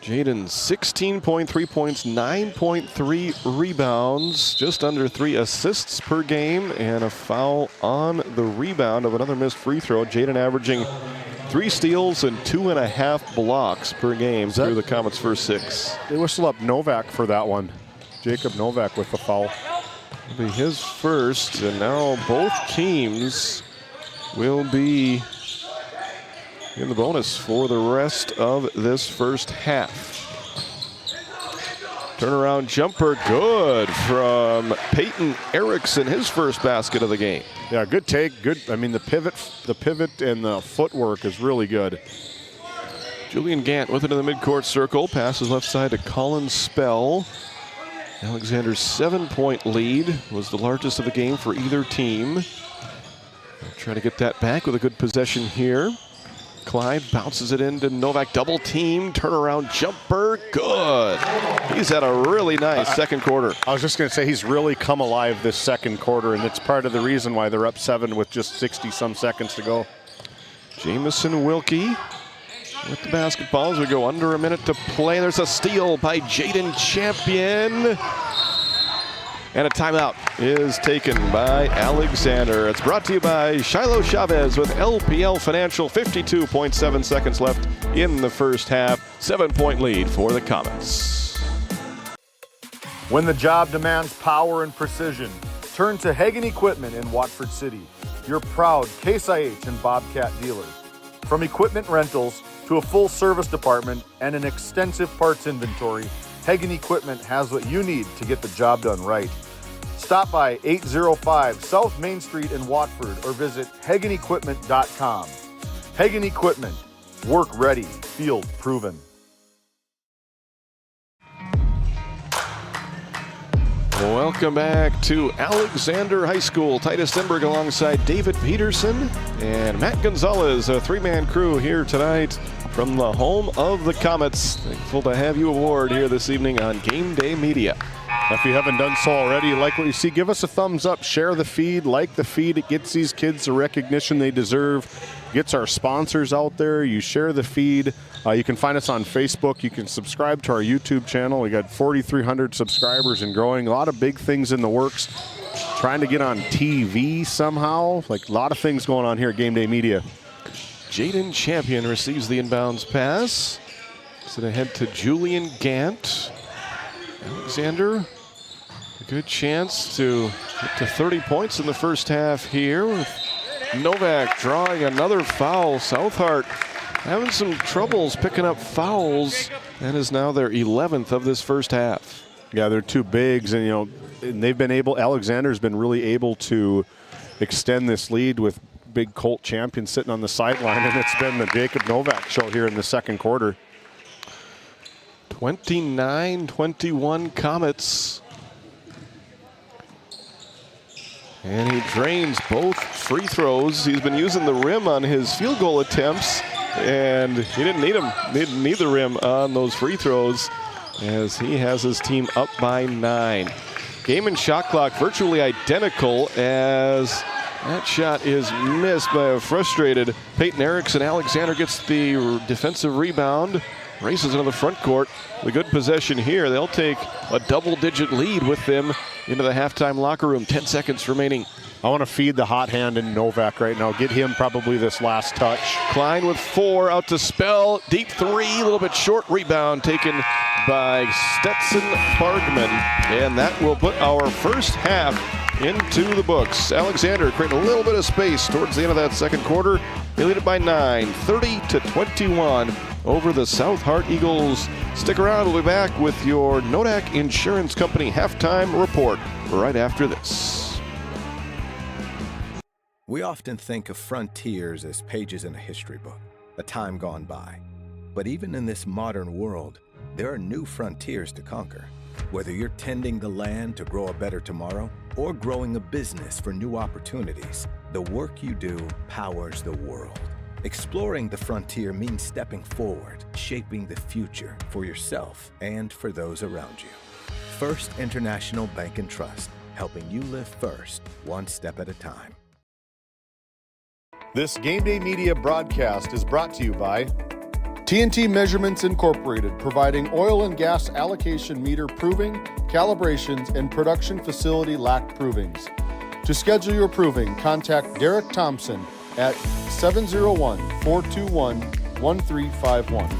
Jaden, 16.3 points, 9.3 rebounds, just under 3 assists per game, and a foul on the rebound of another missed free throw. Jaden averaging 3 steals and 2.5 blocks per game through the Comets' first 6. They whistle up Novak for that one. Jacob Novak with the foul. It'll be his first, and now both teams will be in the bonus for the rest of this first half. Turnaround jumper, good from Peyton Erickson, his first basket of the game. Yeah, good take, good. I mean, the pivot and the footwork is really good. Julian Gant with it in the midcourt circle, passes left side to Colin Spell. Alexander's 7-point lead was the largest of the game for either team. They'll try to get that back with a good possession here. Klein bounces it into Novak, double team, turnaround jumper, good. He's had a really nice second quarter. I was just going to say he's really come alive this second quarter, and it's part of the reason why they're up 7 with just 60-some seconds to go. Jamison Wilkie with the basketball as we go under a minute to play. There's a steal by Jaden Champion. And a timeout is taken by Alexander. It's brought to you by Shiloh Chavez with LPL Financial. 52.7 seconds left in the first half. 7-point lead for the Comets. When the job demands power and precision, turn to Hagen Equipment in Watford City, your proud Case IH and Bobcat dealer. From equipment rentals to a full service department and an extensive parts inventory, Hagen Equipment has what you need to get the job done right. Stop by 805 South Main Street in Watford or visit HagenEquipment.com. Hagen Equipment, work ready, field proven. Welcome back to Alexander High School. Titus Stenberg alongside David Peterson and Matt Gonzalez, a 3-man crew here tonight from the home of the Comets. Thankful to have you aboard here this evening on GameDay Media. If you haven't done so already, like what you see, give us a thumbs up, share the feed, like the feed. It gets these kids the recognition they deserve, gets our sponsors out there. You share the feed. You can find us on Facebook. You can subscribe to our YouTube channel. We got 4,300 subscribers and growing. A lot of big things in the works. Trying to get on TV somehow. Like a lot of things going on here at GameDay Media. Jaden Champion receives the inbounds pass. Set ahead to Julian Gant. Alexander, a good chance to get to 30 points in the first half here with Novak drawing another foul. Southhart having some troubles picking up fouls. That is now their 11th of this first half. Yeah, they're two bigs, and they've been able. Alexander's been really able to extend this lead with big Colt Champion sitting on the sideline, and it's been the Jacob Novak show here in the second quarter. 29-21 Comets. And he drains both free throws. He's been using the rim on his field goal attempts, and he didn't need him. Didn't need the rim on those free throws as he has his team up by 9. Game and shot clock virtually identical as that shot is missed by a frustrated Peyton Erickson. Alexander gets the defensive rebound, races into the front court. The good possession here. They'll take a double-digit lead with them into the halftime locker room. 10 seconds remaining. I want to feed the hot hand in Novak right now. Get him probably this last touch. Klein with 4 out to Spell. Deep 3, a little bit short. Rebound taken by Stetson Bargman. And that will put our first half into the books. Alexander creating a little bit of space towards the end of that second quarter. They lead it by 9, 30-21 over the Southhart Eagles. Stick around, we'll be back with your Nodak Insurance Company halftime report right after this. We often think of frontiers as pages in a history book, a time gone by. But even in this modern world, there are new frontiers to conquer. Whether you're tending the land to grow a better tomorrow or growing a business for new opportunities, the work you do powers the world. Exploring the frontier means stepping forward, shaping the future for yourself and for those around you. First International Bank and Trust, helping you live first, one step at a time. This GameDay Media broadcast is brought to you by TNT Measurements Incorporated, providing oil and gas allocation meter proving, calibrations, and production facility lack provings. To schedule your proving, contact Derek Thompson at 701-421-1351.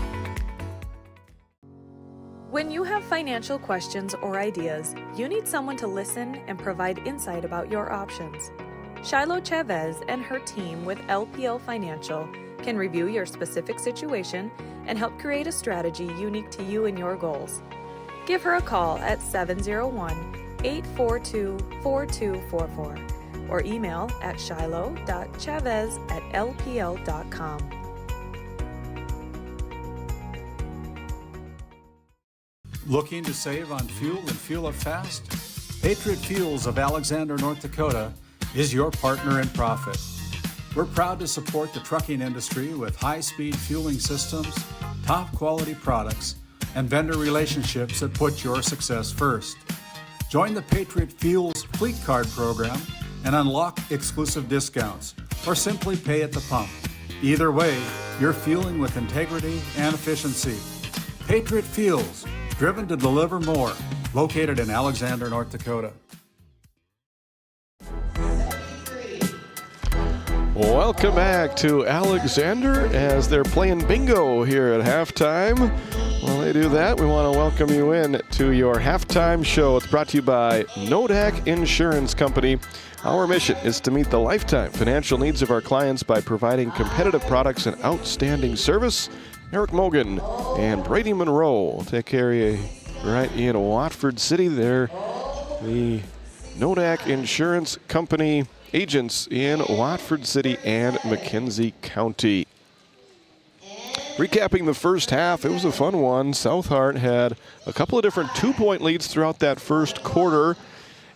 When you have financial questions or ideas, you need someone to listen and provide insight about your options. Shiloh Chavez and her team with LPL Financial can review your specific situation and help create a strategy unique to you and your goals. Give her a call at 701-842-4244 or email at shiloh.chavez@lpl.com. Looking to save on fuel and fuel up fast? Patriot Fuels of Alexander, North Dakota is your partner in profit. We're proud to support the trucking industry with high-speed fueling systems, top quality products, and vendor relationships that put your success first. Join the Patriot Fuels Fleet Card program and unlock exclusive discounts, or simply pay at the pump. Either way, you're fueling with integrity and efficiency. Patriot Fuels, driven to deliver more, located in Alexander, North Dakota. Welcome back to Alexander as they're playing bingo here at halftime. While they do that, we want to welcome you in to your halftime show. It's brought to you by Nodak Insurance Company. Our mission is to meet the lifetime financial needs of our clients by providing competitive products and outstanding service. Eric Mogan and Brady Monroe will take care of you right in Watford City. They're the Nodak Insurance Company agents in Watford City and McKenzie County. Recapping the first half, it was a fun one. Southhart had a couple of different two-point leads throughout that first quarter.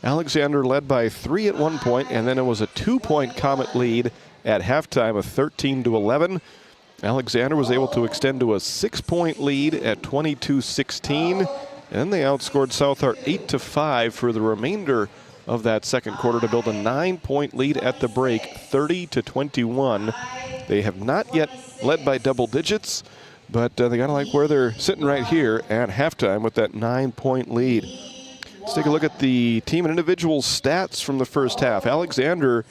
Alexander led by 3 at one point, and then it was a 2-point Comet lead at halftime of 13-11. Alexander was able to extend to a 6-point lead at 22-16, and they outscored Southhart 8-5 for the remainder of that second quarter to build a 9-point lead at the break, 30-21. They have not yet led by double digits, but they gotta like where they're sitting right here at halftime with that 9-point lead. Let's take a look at the team and individual stats from the first half. Alexander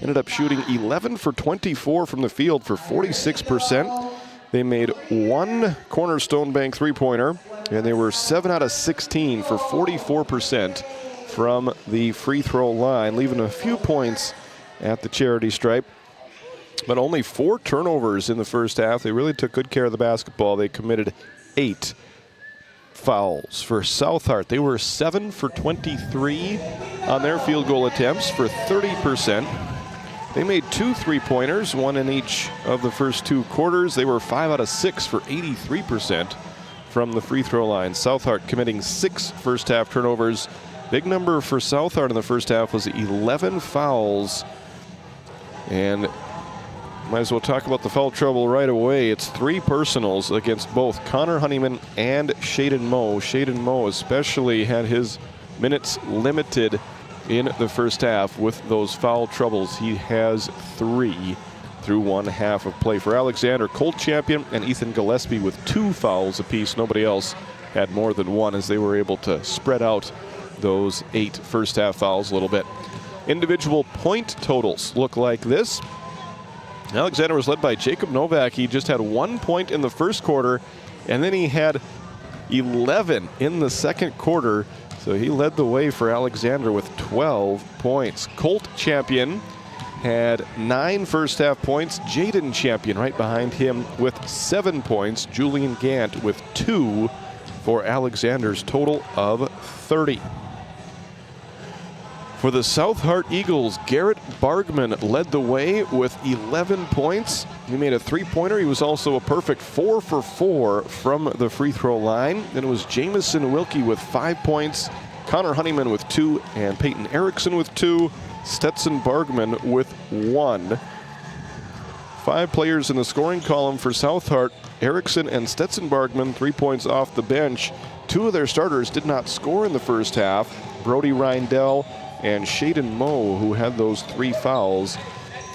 ended up shooting 11 for 24 from the field for 46%. They made one cornerstone bank three-pointer, and they were 7 out of 16 for 44% from the free throw line, leaving a few points at the charity stripe. But only 4 turnovers in the first half. They really took good care of the basketball. They committed 8 fouls. For Southhart, they were 7 for 23 on their field goal attempts for 30%. They made 2 three-pointers, 1 in each of the first 2 quarters. They were 5 out of 6 for 83% from the free throw line. Southhart committing 6 first half turnovers. Big number for Southhart in the first half was 11 fouls. And might as well talk about the foul trouble right away. It's 3 personals against both Connor Honeyman and Shaden Moe. Shaden Moe especially had his minutes limited in the first half with those foul troubles. He has 3 through one half of play. For Alexander, Colt Champion and Ethan Gillespie with 2 fouls apiece. Nobody else had more than 1 as they were able to spread out those 8 first half fouls a little bit. Individual point totals look like this. Alexander was led by Jacob Novak. He just had 1 point in the first quarter, and then he had 11 in the second quarter. So he led the way for Alexander with 12 points. Colt Champion had 9 first half points. Jaden Champion right behind him with 7 points. Julian Gant with 2 for Alexander's total of 30. For the Southhart Eagles, Garrett Bargman led the way with 11 points. He made a 3-pointer. He was also a perfect 4 for 4 from the free throw line. Then it was Jamison Wilkie with 5 points Connor Honeyman with 2, and Peyton Erickson with 2, Stetson Bargman with 1. 5 players in the scoring column for South Hart. Erickson and Stetson Bargman, 3 points off the bench. 2 of their starters did not score in the first half. Brody Reindell and Shaden Moe, who had those 3 fouls.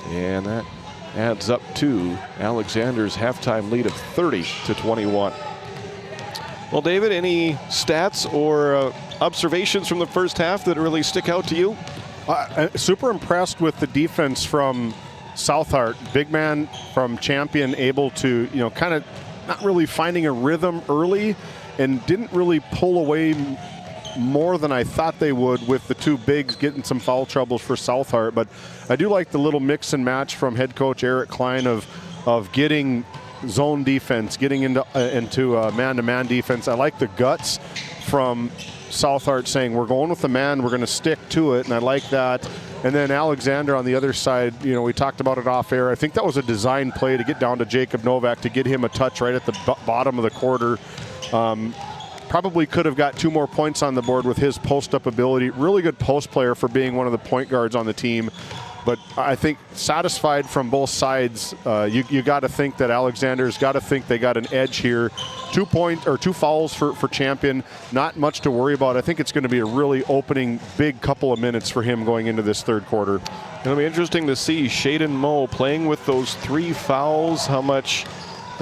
And that adds up to Alexander's halftime lead of 30-21. Well, David, any stats or observations from the first half that really stick out to you? Super impressed with the defense from South Hart. Big man from Champion, able to, kind of not really finding a rhythm early, and didn't really pull away more than I thought they would with the 2 bigs getting some foul troubles for South Hart. But I do like the little mix and match from head coach Eric Klein of getting zone defense, getting into man-to-man defense. I like the guts from South Hart saying, we're going with the man, we're going to stick to it, and I like that. And then Alexander on the other side, we talked about it off air. I think that was a design play to get down to Jacob Novak, to get him a touch right at the bottom of the quarter. Probably could have got 2 more points on the board with his post-up ability. Really good post player for being one of the point guards on the team. But I think satisfied from both sides. You got to think that Alexander's got to think they got an edge here. 2 fouls for Champion. Not much to worry about. I think it's going to be a really opening big couple of minutes for him going into this third quarter. It'll be interesting to see Shaden Moe playing with those 3 fouls, how much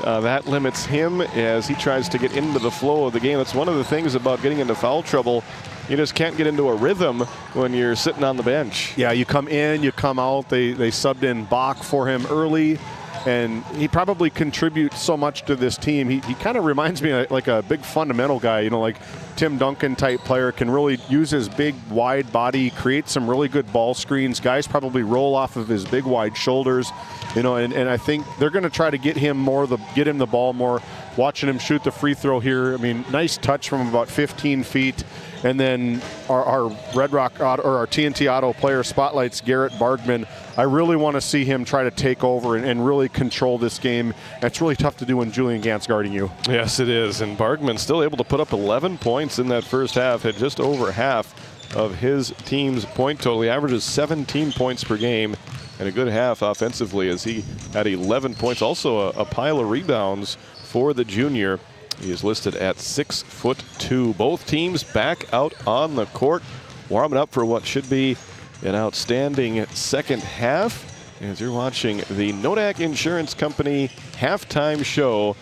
that limits him as he tries to get into the flow of the game. That's one of the things about getting into foul trouble. You just can't get into a rhythm when you're sitting on the bench. Yeah, you come in, you come out. They subbed in Bach for him early, and he probably contributes so much to this team. He kind of reminds me of like a big fundamental guy, like Tim Duncan type player, can really use his big wide body, create some really good ball screens. Guys probably roll off of his big wide shoulders, and I think they're going to try to get him the ball more. Watching him shoot the free throw here, I mean, nice touch from about 15 feet. And then our Red Rock Auto, or our TNT Auto player spotlights Garrett Bargman. I really want to see him try to take over and really control this game. It's really tough to do when Julian Gant's guarding you. Yes, it is. And Bargman still able to put up 11 points in that first half, had just over half of his team's point total. He averages 17 points per game and a good half offensively, as he had 11 points. Also a pile of rebounds for the junior. He is listed at 6'2". Both teams back out on the court, warming up for what should be an outstanding second half. As you're watching the Nodak Insurance Company halftime show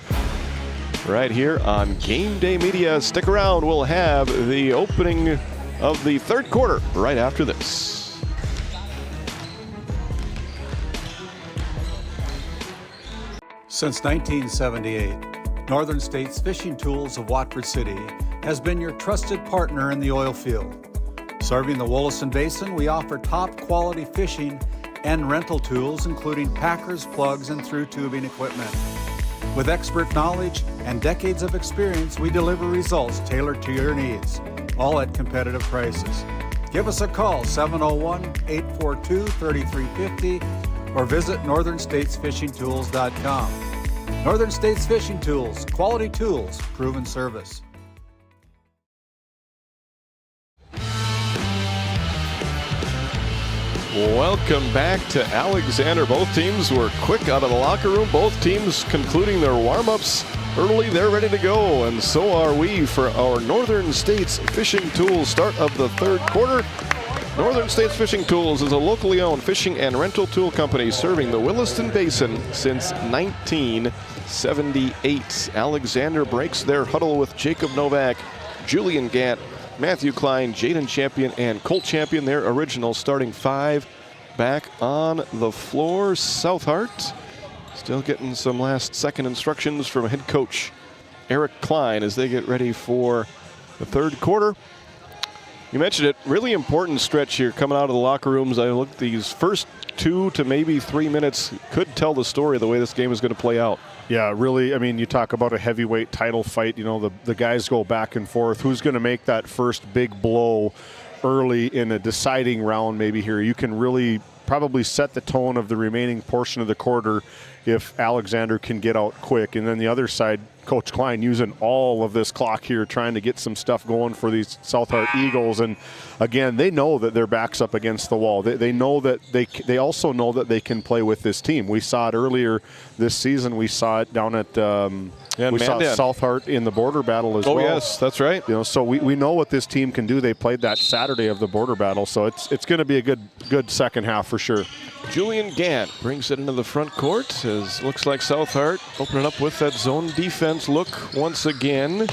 right here on GameDay Media. Stick around, we'll have the opening of the third quarter right after this. Since 1978, Northern States Fishing Tools of Watford City has been your trusted partner in the oil field. Serving the Wollaston Basin, we offer top quality fishing and rental tools, including packers, plugs, and through tubing equipment. With expert knowledge and decades of experience, we deliver results tailored to your needs, all at competitive prices. Give us a call, 701-842-3350, or visit northernstatesfishingtools.com. Northern States Fishing Tools, quality tools, proven service. Welcome back to Alexander. Both teams were quick out of the locker room. Both teams concluding their warm-ups early. They're ready to go, and so are we for our Northern States Fishing Tools start of the third quarter. Northern States Fishing Tools is a locally owned fishing and rental tool company serving the Williston Basin since 1978. Alexander breaks their huddle with Jacob Novak, Julian Gant, Matthew Klein, Jaden Champion, and Colt Champion, their original starting 5, back on the floor. South Hart still getting some last-second instructions from head coach Eric Klein as they get ready for the third quarter. You mentioned it, really important stretch here coming out of the locker rooms. I look, these first 2 to maybe 3 minutes could tell the story of the way this game is going to play out. Yeah, really, I mean, you talk about a heavyweight title fight, the guys go back and forth. Who's going to make that first big blow early in a deciding round maybe here? You can really probably set the tone of the remaining portion of the quarter if Alexander can get out quick. And then the other side, Coach Klein using all of this clock here, trying to get some stuff going for these South Hart Eagles. And again, they know that their back's up against the wall. They know that they also know that they can play with this team. We saw it earlier this season. We saw it down at we saw South Hart in the border battle as well. Oh, yes, that's right. You know, so we know what this team can do. They played that Saturday of the border battle, so it's going to be a good second half for sure. Julian Gant brings it into the front court as looks like South Hart opening up with that zone defense look once again.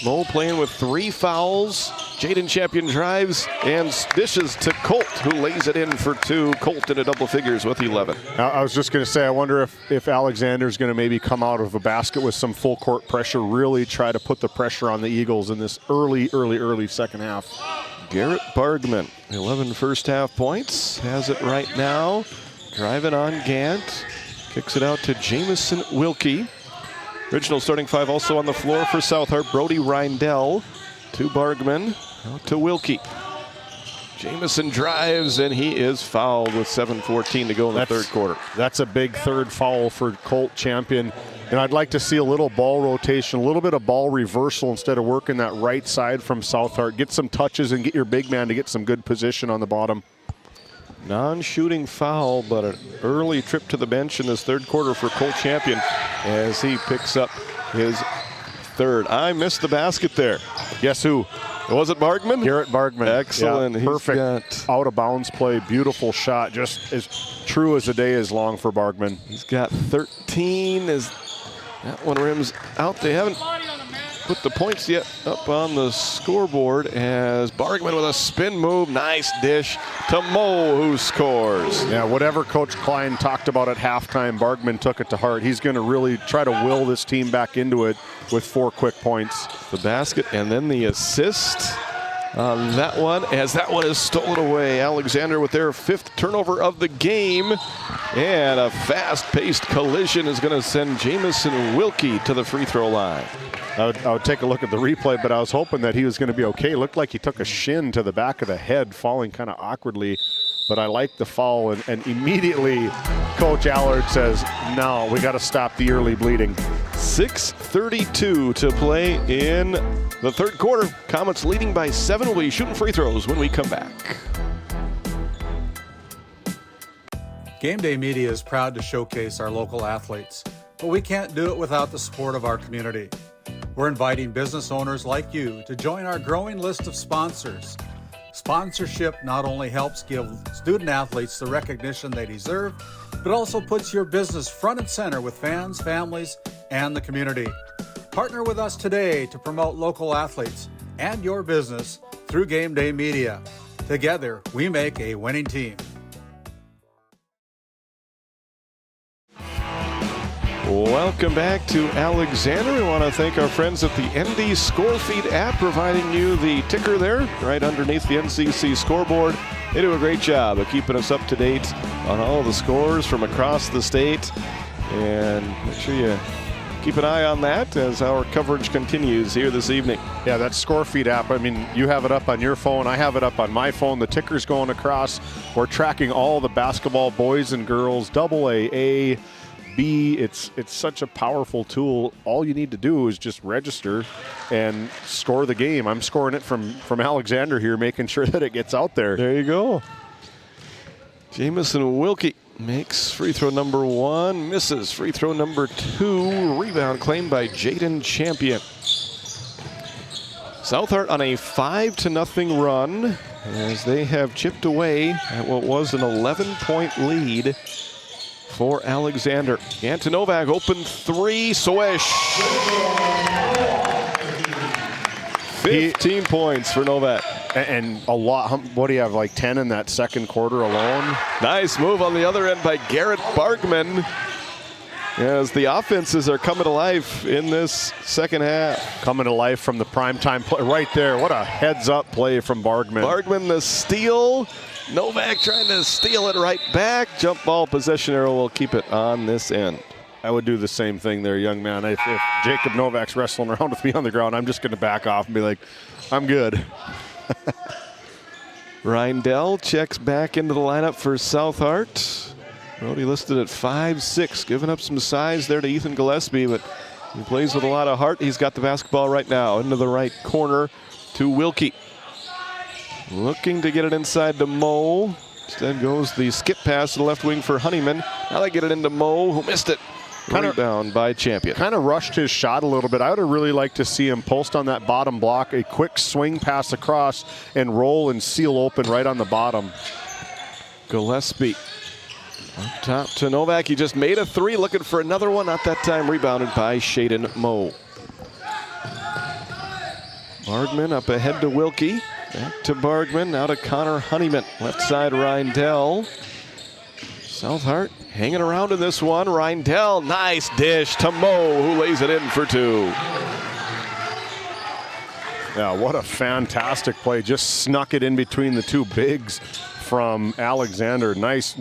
Mo playing with 3 fouls. Jaden Champion drives and dishes to Colt, who lays it in for 2. Colt into double figures with 11. I was just going to say, I wonder if Alexander's going to maybe come out of a basket with some full court pressure, really try to put the pressure on the Eagles in this early second half. Garrett Bargman, 11 first half points, has it right now. Driving on Gant, kicks it out to Jamison Wilkie. Original starting 5 also on the floor for South Hart. Brody Reindell to Bargman, out to Wilkie. Jamison drives, and he is fouled with 7:14 to go in the third quarter. That's a big third foul for Colt Champion. And I'd like to see a little ball rotation, a little bit of ball reversal instead of working that right side from South Hart. Get some touches and get your big man to get some good position on the bottom. Non-shooting foul, but an early trip to the bench in this third quarter for Colt Champion as he picks up his third. I missed the basket there. Guess who? Was it Bargman? Garrett Bargman. Excellent. Yeah, perfect out of bounds play. Beautiful shot. Just as true as the day is long for Bargman. He's got 13 as that one rims out. They haven't put the points yet up on the scoreboard as Bargman with a spin move. Nice dish to Mo, who scores. Yeah, whatever Coach Klein talked about at halftime, Bargman took it to heart. He's going to really try to will this team back into it with 4 quick points. The basket and then the assist on that one, as that one is stolen away. Alexander with their 5th turnover of the game. And a fast-paced collision is going to send Jamison Wilkie to the free throw line. I would take a look at the replay, but I was hoping that he was going to be okay. It looked like he took a shin to the back of the head, falling kind of awkwardly. But I like the foul, and immediately Coach Allard says, no, we got to stop the early bleeding. 6:32 to play in the third quarter. Comets leading by 7. We'll be shooting free throws when we come back. GameDay Media is proud to showcase our local athletes, but we can't do it without the support of our community. We're inviting business owners like you to join our growing list of sponsors. Sponsorship not only helps give student athletes the recognition they deserve, but also puts your business front and center with fans, families, and the community. Partner with us today to promote local athletes and your business through GameDay Media. Together, we make a winning team. Welcome back to Alexander. We want to thank our friends at the ND ScoreFeed app, providing you the ticker there right underneath the NCC scoreboard. They do a great job of keeping us up to date on all the scores from across the state. And make sure you keep an eye on that as our coverage continues here this evening. Yeah, that ScoreFeed app, I mean, you have it up on your phone. I have it up on my phone. The ticker's going across. We're tracking all the basketball, boys and girls, AA, B. It's such a powerful tool. All you need to do is just register and score the game. I'm scoring it from Alexander here, making sure that it gets out there. There you go. Jamison Wilkie makes free throw number 1, misses free throw number 2. Rebound claimed by Jaden Champion. South Hart on a 5-0 run as they have chipped away at what was an 11-point lead for Alexander. Antonovak open 3, Swish. 15 points for Novak. And a lot, what do you have, like 10 in that second quarter alone? Nice move on the other end by Garrett Bargman as the offenses are coming to life in this second half. Coming to life from the primetime play right there. What a heads-up play from Bargman. Bargman the steal. Novak trying to steal it right back. Jump ball possession arrow will keep it on this end. I would do the same thing there, young man. If Jacob Novak's wrestling around with me on the ground, I'm just going to back off and be like, I'm good. Reindell checks back into the lineup for South Hart. Brody listed at 5'6", giving up some size there to Ethan Gillespie, but He plays with a lot of heart. He's got the basketball right now into the right corner to Wilkie. Looking to get it inside to Moe. Instead goes the skip pass to the left wing for Honeyman. Now they get it into Moe, who missed it. Rebound by Champion. Kind of rushed his shot a little bit. I would have really liked to see him post on that bottom block, a quick swing pass across, and roll and seal open right on the bottom. Gillespie up top to Novak. He just made a three, looking for another one. Not that time. Rebounded by Shaden Moe. Bargman up ahead to Wilkie. Back to Bargman. Now to Connor Honeyman. Left side, Reindell. Southhart hanging around in this one. Reindell, nice dish to Moe, who lays it in for two. Yeah, what a fantastic play. Just snuck it in between the two bigs from Alexander. Nice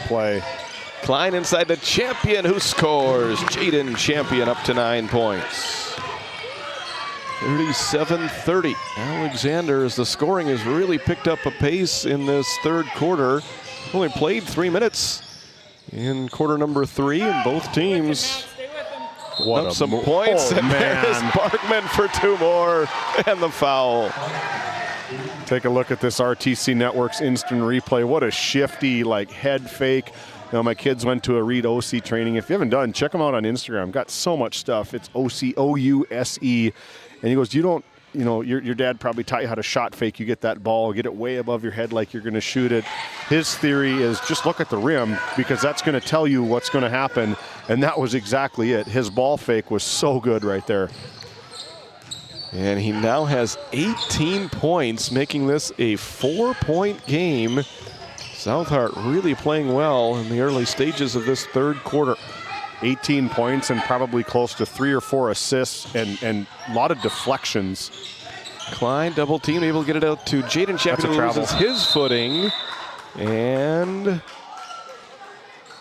play. Klein inside the Champion, who scores. Jaden Champion up to 9 points. 37-30. Alexander, as the scoring has really picked up a pace in this third quarter. Only played 3 minutes in quarter number 3, and both teams what up some points. Oh, and there's Bargman for 2 more, and the foul. Take a look at this RTC Network's instant replay. What a shifty, head fake. You know, my kids went to a Read OC training. If you haven't done, check them out on Instagram. Got so much stuff. It's OC, O-U-S-E. And he goes, your dad probably taught you how to shot fake. You get that ball, get it way above your head like you're going to shoot it. His theory is just look at the rim, because that's going to tell you what's going to happen. And that was exactly it. His ball fake was so good right there. And he now has 18 points, making this a 4-point game. Southhart really playing well in the early stages of this third quarter. 18 points and probably close to 3 or 4 assists and a lot of deflections. Klein double team, able to get it out to Jaden Champion, who loses his footing. And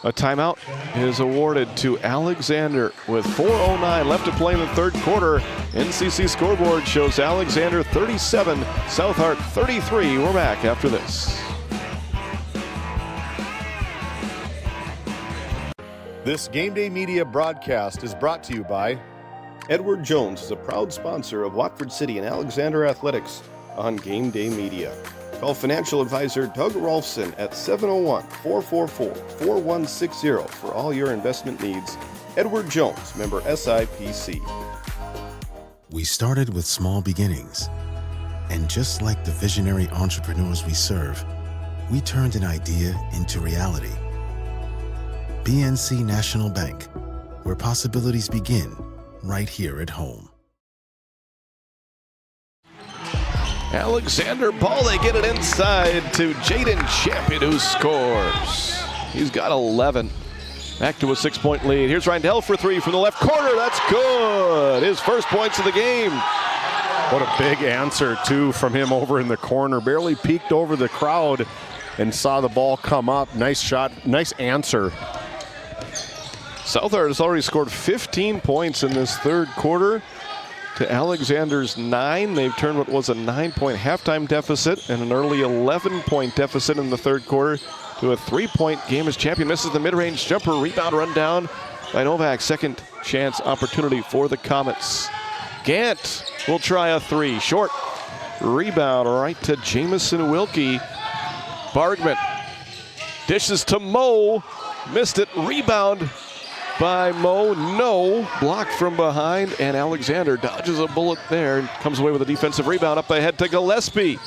a timeout is awarded to Alexander with 4:09 left to play in the third quarter. NCC scoreboard shows Alexander 37, Southhart 33. We're back after this. This GameDay Media broadcast is brought to you by Edward Jones is a proud sponsor of Watford City and Alexander Athletics on GameDay Media. Call financial advisor Doug Rolfson at 701-444-4160 for all your investment needs. Edward Jones, member SIPC. We started with small beginnings. And just like the visionary entrepreneurs we serve, we turned an idea into reality. BNC National Bank, where possibilities begin right here at home. Alexander ball, they get it inside to Jaden Champion, who scores. He's got 11. Back to a 6-point lead. Here's Reindell for 3 from the left corner. That's good. His first points of the game. What a big answer, too, from him over in the corner. Barely peeked over the crowd and saw the ball come up. Nice shot, nice answer. Southhart has already scored 15 points in this third quarter to Alexander's 9. They've turned what was a 9-point halftime deficit and an early 11-point deficit in the third quarter to a 3-point game as Champion misses the mid-range jumper. Rebound run down by Novak. Second chance opportunity for the Comets. Gant will try a 3. Short. Rebound right to Jamison Wilkie. Bargman dishes to Moe. Missed it. Rebound by Moe. No. Blocked from behind, and Alexander dodges a bullet there and comes away with a defensive rebound up ahead to Gillespie.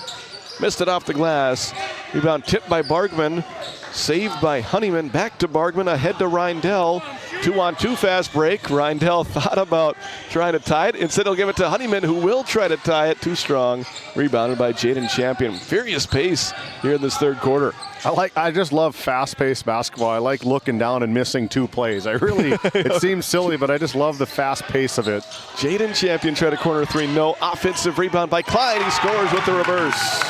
Missed it off the glass. Rebound tipped by Bargman. Saved by Honeyman. Back to Bargman. Ahead to Reindell. 2-on-2 fast break. Reindell thought about trying to tie it. Instead, he'll give it to Honeyman, who will try to tie it. Too strong. Rebounded by Jaden Champion. Furious pace here in this third quarter. I just love fast-paced basketball. I like looking down and missing 2 plays. It seems silly, but I just love the fast pace of it. Jaden Champion tried a corner 3. No. Offensive rebound by Klein. He scores with the reverse.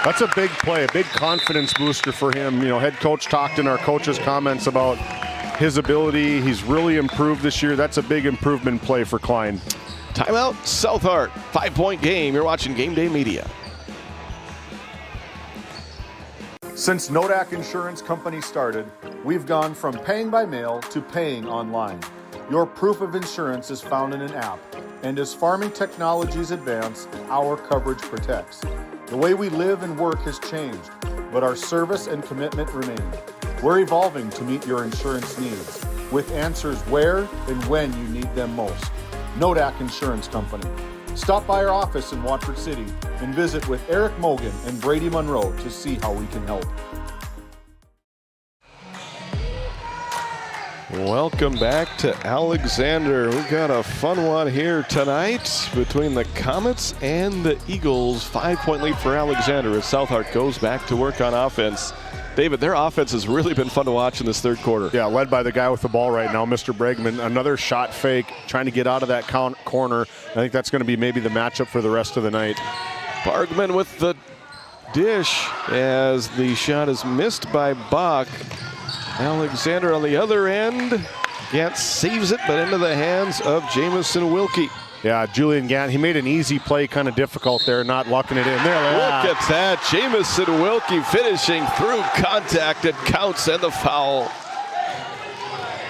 That's a big play, a big confidence booster for him. You know, head coach talked in our coach's comments about his ability. He's really improved this year. That's a big improvement play for Klein. Timeout, Southhart. 5-point game. You're watching GameDay Media. Since Nodak Insurance Company started, we've gone from paying by mail to paying online. Your proof of insurance is found in an app, and as farming technologies advance, our coverage protects. The way we live and work has changed, but our service and commitment remain. We're evolving to meet your insurance needs, with answers where and when you need them most. Nodak Insurance Company. Stop by our office in Watford City and visit with Eric Mogan and Brady Monroe to see how we can help. Welcome back to Alexander. We've got a fun one here tonight between the Comets and the Eagles. 5-point lead for Alexander as Southart goes back to work on offense. David, their offense has really been fun to watch in this third quarter. Yeah, led by the guy with the ball right now, Mr. Bregman. Another shot fake, trying to get out of that corner. I think that's going to be maybe the matchup for the rest of the night. Bargman with the dish as the shot is missed by Bach. Alexander on the other end. Gant saves it, but into the hands of Jamison Wilkie. Yeah, Julian Gant, he made an easy play, kind of difficult there, not lucking it in there. Look at that. Jamison Wilkie finishing through contact. It counts and the foul.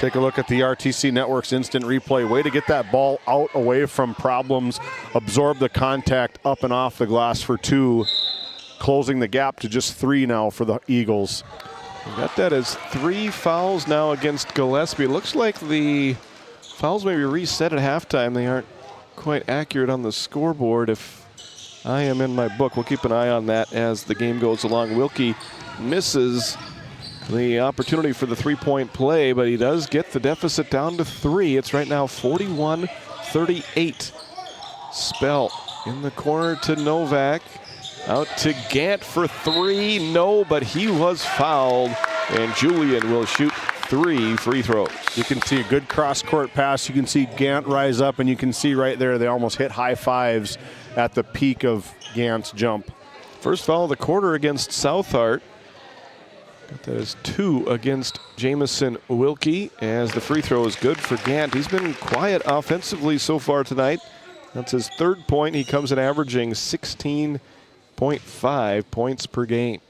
Take a look at the RTC Network's instant replay. Way to get that ball out away from problems. Absorb the contact up and off the glass for 2. Closing the gap to just 3 now for the Eagles. We got that as 3 fouls now against Gillespie. It looks like the fouls may be reset at halftime. They aren't quite accurate on the scoreboard. If I am in my book, we'll keep an eye on that as the game goes along. Wilkie misses the opportunity for the 3-point play, but he does get the deficit down to 3. It's right now 41-38. Spell in the corner to Novak. Out to Gant for 3. No, but he was fouled, and Julian will shoot 3 free throws. You can see a good cross-court pass. You can see Gant rise up, and you can see right there they almost hit high fives at the peak of Gant's jump. First foul of the quarter against Southart. That is 2 against Jamison Wilkie, as the free throw is good for Gant. He's been quiet offensively so far tonight. That's his 3rd point. He comes in averaging 16.5 points per game.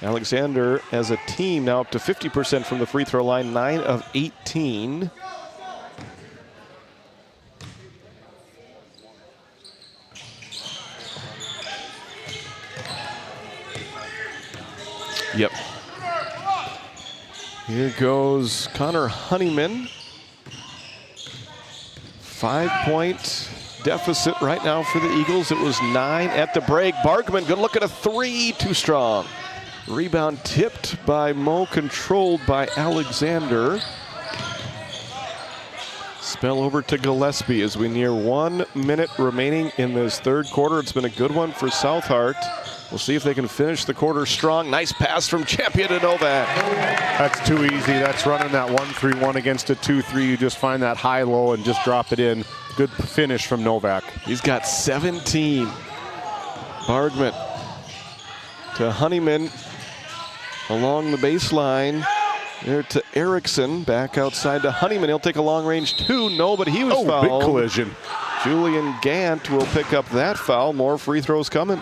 Alexander as a team now up to 50% from the free throw line, 9 of 18. Yep. Here goes Connor Honeyman. 5-point deficit right now for the Eagles. It was 9 at the break. Bargman, good look at a 3, too strong. Rebound tipped by Mo, controlled by Alexander. Spell over to Gillespie as we near 1 minute remaining in this third quarter. It's been a good one for Southart. We'll see if they can finish the quarter strong. Nice pass from Champion to Novak. That's too easy. That's running that 1-3-1 against a 2-3. You just find that high-low and just drop it in. Good finish from Novak. He's got 17. Bargman to Honeyman along the baseline. There to Erickson, back outside to Honeyman. He'll take a long-range 2. No, but he was fouled. Big collision. Julian Gant will pick up that foul. More free throws coming.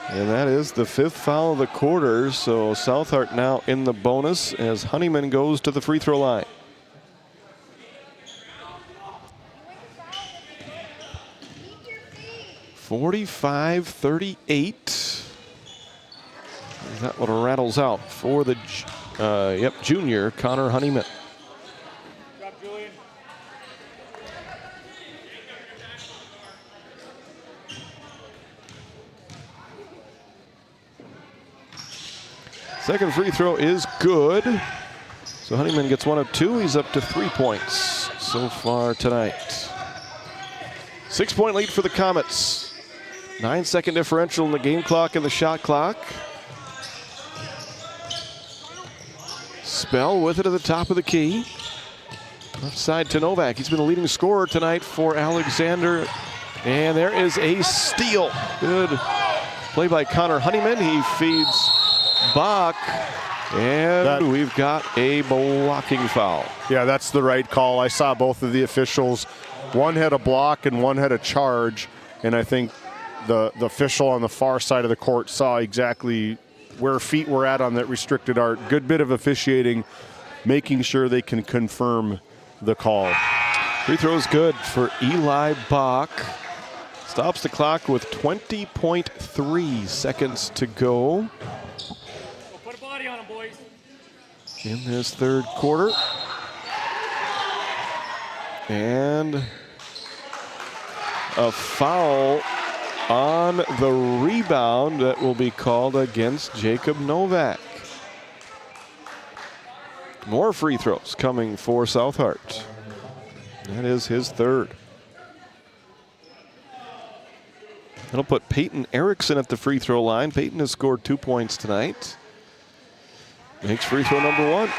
And that is the 5th foul of the quarter. So Southart now in the bonus as Honeyman goes to the free throw line. .45-38. Is that what rattles out for the junior Connor Honeyman? Good job, Julian. Second free throw is good. So Honeyman gets 1 of 2. He's up to 3 points so far tonight. 6-point lead for the Comets. 9-second differential in the game clock and the shot clock. Spell with it at the top of the key. Left side to Novak. He's been the leading scorer tonight for Alexander. And there is a steal. Good play by Connor Honeyman. He feeds Bach. And we've got a blocking foul. Yeah, that's the right call. I saw both of the officials. One had a block and one had a charge. And I think the official on the far side of the court saw exactly where feet were at on that restricted arc. Good bit of officiating, making sure they can confirm the call. Free throw's good for Eli Bach. Stops the clock with 20.3 seconds to go. Put a body on him, boys. In this third quarter. And a foul on the rebound that will be called against Jacob Novak. More free throws coming for South Hart. That is his third. That'll put Peyton Erickson at the free throw line. Peyton has scored 2 points tonight. Makes free throw number 1.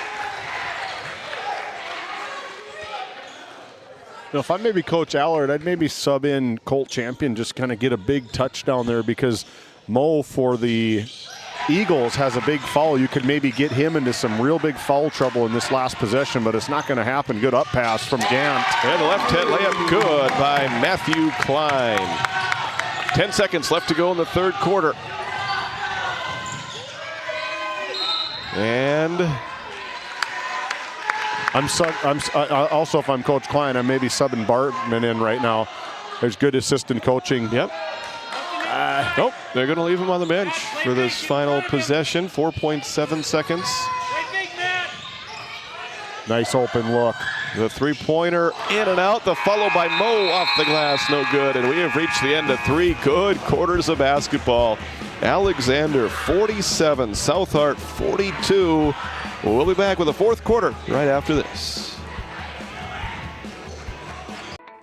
Now, if I maybe coach Allard, I'd maybe sub in Colt Champion, just kind of get a big touchdown there, because Mo for the Eagles has a big foul. You could maybe get him into some real big foul trouble in this last possession, but it's not going to happen. Good up pass from Gant. And the left hand layup good by Matthew Klein. 10 seconds left to go in the third quarter. And also, if I'm Coach Klein, I'm maybe subbing Bartman in right now. There's good assistant coaching. Yep. Nope, they're going to leave him on the bench for this final possession. 4.7 seconds. Nice open look. The three-pointer in and out. The follow by Mo off the glass, no good. And we have reached the end of 3 good quarters of basketball. Alexander 47, South Hart 42. We'll be back with the fourth quarter right after this.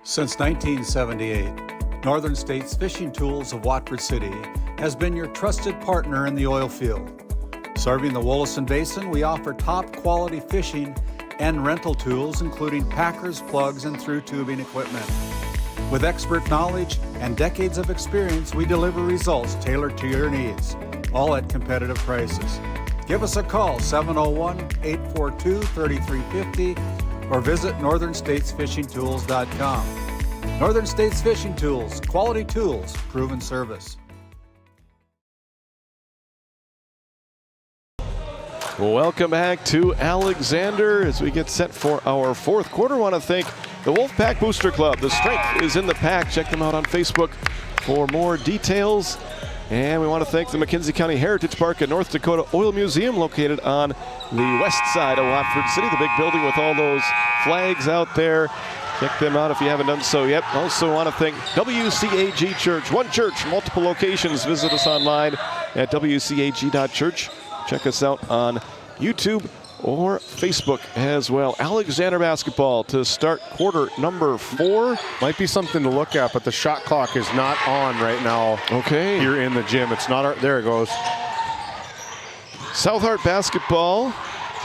Since 1978, Northern States Fishing Tools of Watford City has been your trusted partner in the oil field. Serving the Wollaston Basin, we offer top quality fishing and rental tools, including packers, plugs, and through tubing equipment. With expert knowledge and decades of experience, we deliver results tailored to your needs, all at competitive prices. Give us a call, 701-842-3350, or visit northernstatesfishingtools.com. Northern States Fishing Tools, quality tools, proven service. Welcome back to Alexander as we get set for our fourth quarter. I want to thank the Wolfpack Booster Club. The strength is in the pack. Check them out on Facebook for more details. And we want to thank the McKenzie County Heritage Park and North Dakota Oil Museum, located on the west side of Watford City, the big building with all those flags out there. Check them out if you haven't done so yet. Also want to thank WCAG Church. One church, multiple locations. Visit us online at wcag.church. Check us out on YouTube or Facebook as well. Alexander basketball to start quarter number 4. Might be something to look at, but the shot clock is not on right now. Okay. Here in the gym. It's not, there it goes. South Hart basketball,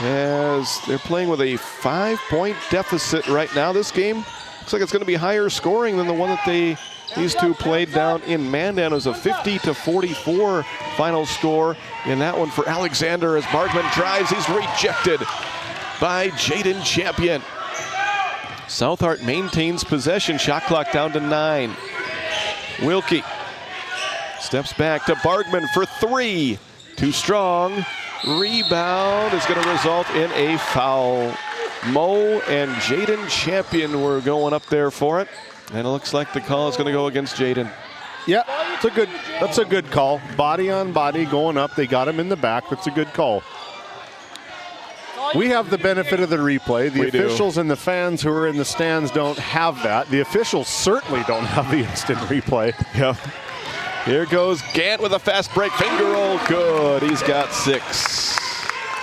as they're playing with a 5-point deficit right now. This game looks like it's going to be higher scoring than the one that these two played down in Mandan. It was a 50-44 final score in that one for Alexander as Bargman drives. He's rejected by Jaden Champion. South Hart maintains possession. Shot clock down to 9. Wilkie steps back to Bargman for 3. Too strong. Rebound is going to result in a foul. Mo and Jaden Champion were going up there for it. And it looks like the call is going to go against Jaden. Yeah, that's a good call. Body on body going up. They got him in the back. That's a good call. We have the benefit of the replay. The officials and the fans who are in the stands don't have that. The officials certainly don't have the instant replay. Yeah. Here goes Gant with a fast break. Finger roll good. He's got 6.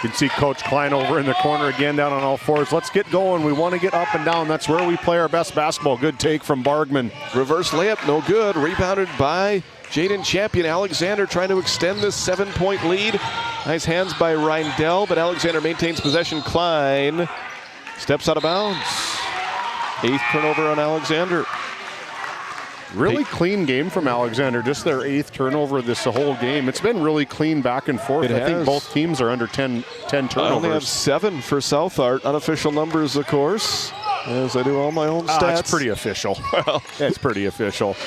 You can see Coach Klein over in the corner again, down on all fours. Let's get going. We want to get up and down. That's where we play our best basketball. Good take from Bargman. Reverse layup, no good. Rebounded by Jaden Champion. Alexander trying to extend this 7-point lead. Nice hands by Reindell, but Alexander maintains possession. Klein steps out of bounds. 8th turnover on Alexander. Really clean game from Alexander. Just their 8th turnover this whole game. It's been really clean back and forth. I think both teams are under 10 turnovers. I only have 7 for South Hart. Unofficial numbers, of course, as I do all my own stats. It's pretty official. Well, it's pretty official.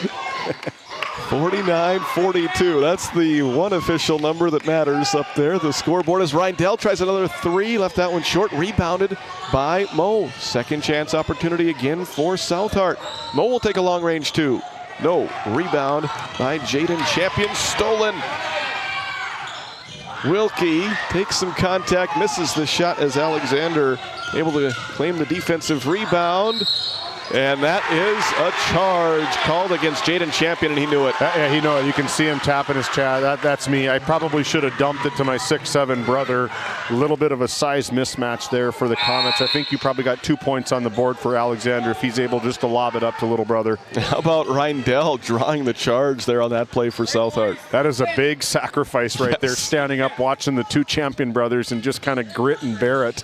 49-42. That's the one official number that matters up there. The scoreboard is Reindell tries another three. Left that one short. Rebounded by Mo. Second chance opportunity again for Southart. Mo will take a long range two. No. Rebound by Jaden Champion. Stolen. Wilkie takes some contact. Misses the shot as Alexander able to claim the defensive rebound. And that is a charge called against Jaden Champion, and he knew it. Yeah, he knew it. You can see him tapping his chat. That's me. I probably should have dumped it to my 6'7" brother. A little bit of a size mismatch there for the Comets. I think you probably got 2 points on the board for Alexander if he's able just to lob it up to little brother. How about Reindell drawing the charge there on that play for Southart? That is a big sacrifice right there, standing up, watching the two Champion brothers and just kind of grit and bear it.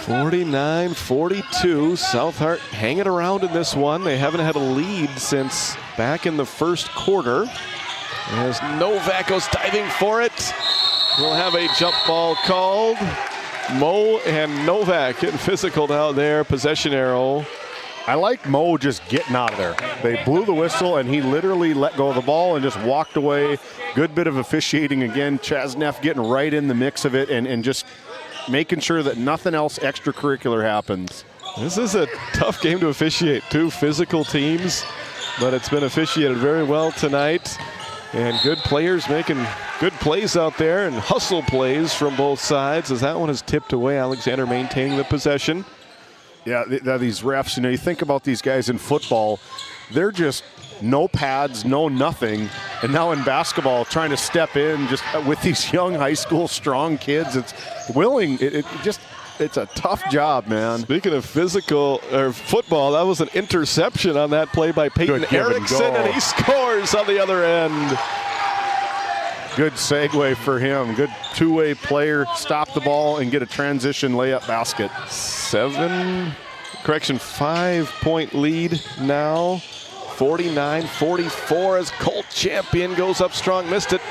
49-42, Southart hanging around in this one. They haven't had a lead since back in the first quarter. As Novak goes diving for it. We'll have a jump ball called. Mo and Novak getting physical down there, possession arrow. I like Mo just getting out of there. They blew the whistle and he literally let go of the ball and just walked away. Good bit of officiating again. Chasneff getting right in the mix of it and just making sure that nothing else extracurricular happens. This is a tough game to officiate. Two physical teams, but it's been officiated very well tonight. And good players making good plays out there and hustle plays from both sides as that one is tipped away. Alexander maintaining the possession. Yeah, these refs, you think about these guys in football, they're just no pads, no nothing. And now in basketball, trying to step in just with these young high school strong kids, it's a tough job, man. Speaking of physical or football, that was an interception on that play by Peyton Erickson, and he scores on the other end. Good segue for him. Good two-way player. Stop the ball and get a transition layup basket. 5-point lead now. 49-44 as Colt Champion goes up strong. Missed it.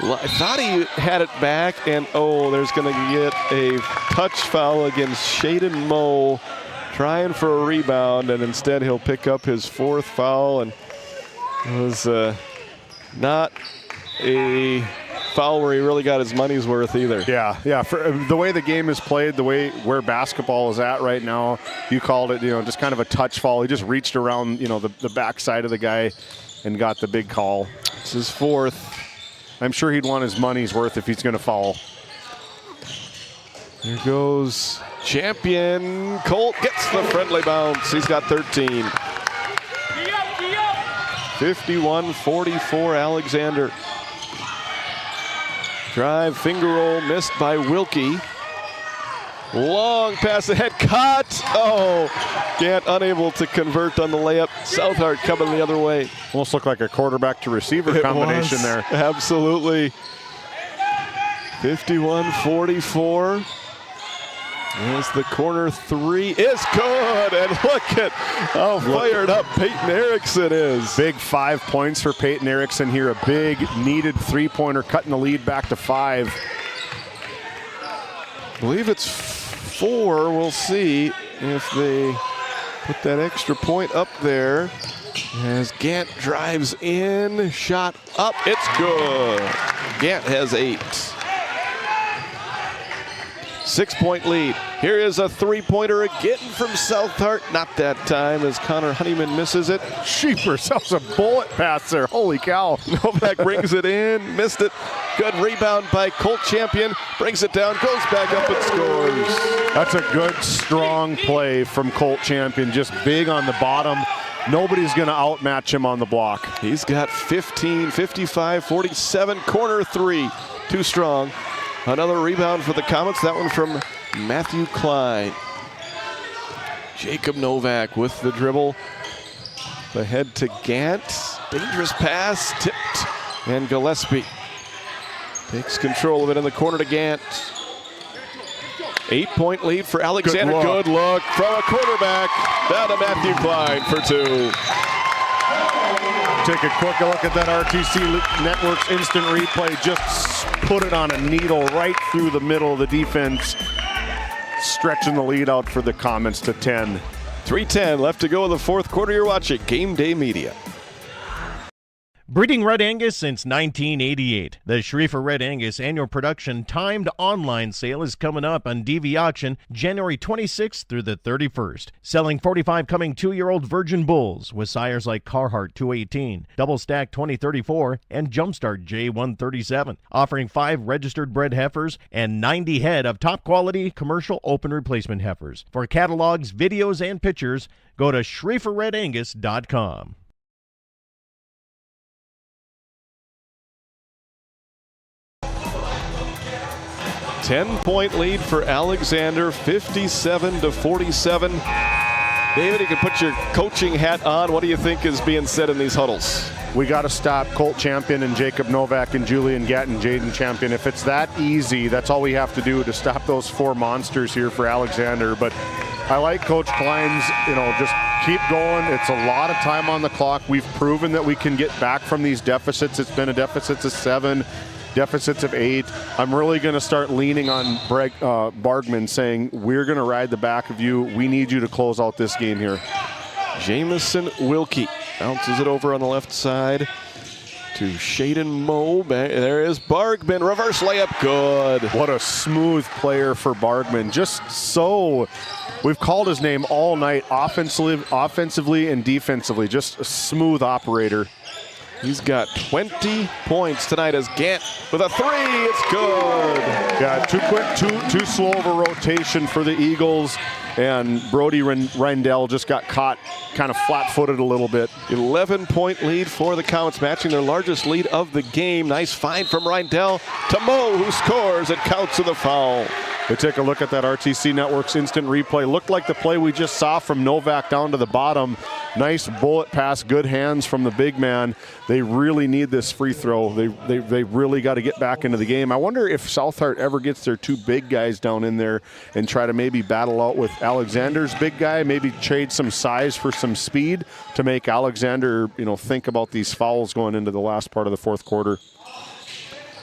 I thought he had it back, and there's going to get a touch foul against Shaden Moe, trying for a rebound, and instead he'll pick up his fourth foul, and it was not a foul where he really got his money's worth either. Yeah. For the way the game is played, where basketball is at right now, you called it, just kind of a touch foul. He just reached around, the backside of the guy and got the big call. It's his fourth. I'm sure he'd want his money's worth if he's going to foul. Here goes Champion. Colt gets the friendly bounce. He's got 13. 51-44 Alexander. Drive, finger roll, missed by Wilkie. Long pass ahead, caught. Gant unable to convert on the layup. Southart coming the other way. Almost looked like a quarterback to receiver combination there. Absolutely. 51-44. As the corner three is good, and look at how fired up Peyton Erickson is. Big 5 points for Peyton Erickson here. A big needed three-pointer, cutting the lead back to 5. I believe it's 4. We'll see if they put that extra point up there. As Gant drives in, shot up, it's good. Gant has 8. 6-point lead. Here is a three-pointer again from Southart. Not that time as Connor Honeyman misses it. Sheepers, that was a bullet pass there. Holy cow. Novak brings it in, missed it. Good rebound by Colt Champion. Brings it down, goes back up and scores. That's a good, strong play from Colt Champion. Just big on the bottom. Nobody's going to outmatch him on the block. He's got 15, 55, 47, corner three. Too strong. Another rebound for the Comets, that one from Matthew Klein. Jacob Novak with the dribble. Ahead to Gant. Dangerous pass, tipped. And Gillespie takes control of it in the corner to Gant. 8-point lead for Alexander. Good look from a quarterback. Down to Matthew Klein for 2. Take a quick look at that RTC Networks instant replay. Just put it on a needle right through the middle of the defense. Stretching the lead out for the Comets to 10. 3:10 left to go in the fourth quarter. You're watching Game Day Media. Breeding Red Angus since 1988. The Schriefer Red Angus annual production timed online sale is coming up on DV Auction January 26th through the 31st. Selling 45 coming 2-year-old virgin bulls with sires like Carhartt 218, Double Stack 2034, and Jumpstart J137. Offering 5 registered bred heifers and 90 head of top quality commercial open replacement heifers. For catalogs, videos, and pictures, go to SchrieferRedAngus.com. 10-point lead for Alexander, 57-47. David, you can put your coaching hat on. What do you think is being said in these huddles? We got to stop Colt Champion and Jacob Novak and Julian Gatton, Jaden Champion. If it's that easy, that's all we have to do to stop those 4 monsters here for Alexander. But I like Coach Klein's, just keep going. It's a lot of time on the clock. We've proven that we can get back from these deficits. It's been a deficit of 7. Deficits of 8. I'm really going to start leaning on Bargman, saying, we're going to ride the back of you. We need you to close out this game here. Jamison Wilkie bounces it over on the left side to Shaden Moe. There is Bargman. Reverse layup. Good. What a smooth player for Bargman. Just so... We've called his name all night, offensively and defensively. Just a smooth operator. He's got 20 points tonight as Gant with a 3. It's good. Yeah, too quick, too slow of a rotation for the Eagles. And Brody Reindell just got caught kind of flat-footed a little bit. 11-point lead for the Comets, matching their largest lead of the game. Nice find from Reindell to Moe, who scores. It counts as a foul. We take a look at that RTC Network's instant replay. Looked like the play we just saw from Novak down to the bottom. Nice bullet pass, good hands from the big man. They really need this free throw. They really got to get back into the game. I wonder if Southart ever gets their 2 big guys down in there and try to maybe battle out with Alexander's big guy, maybe trade some size for some speed to make Alexander, think about these fouls going into the last part of the 4th quarter.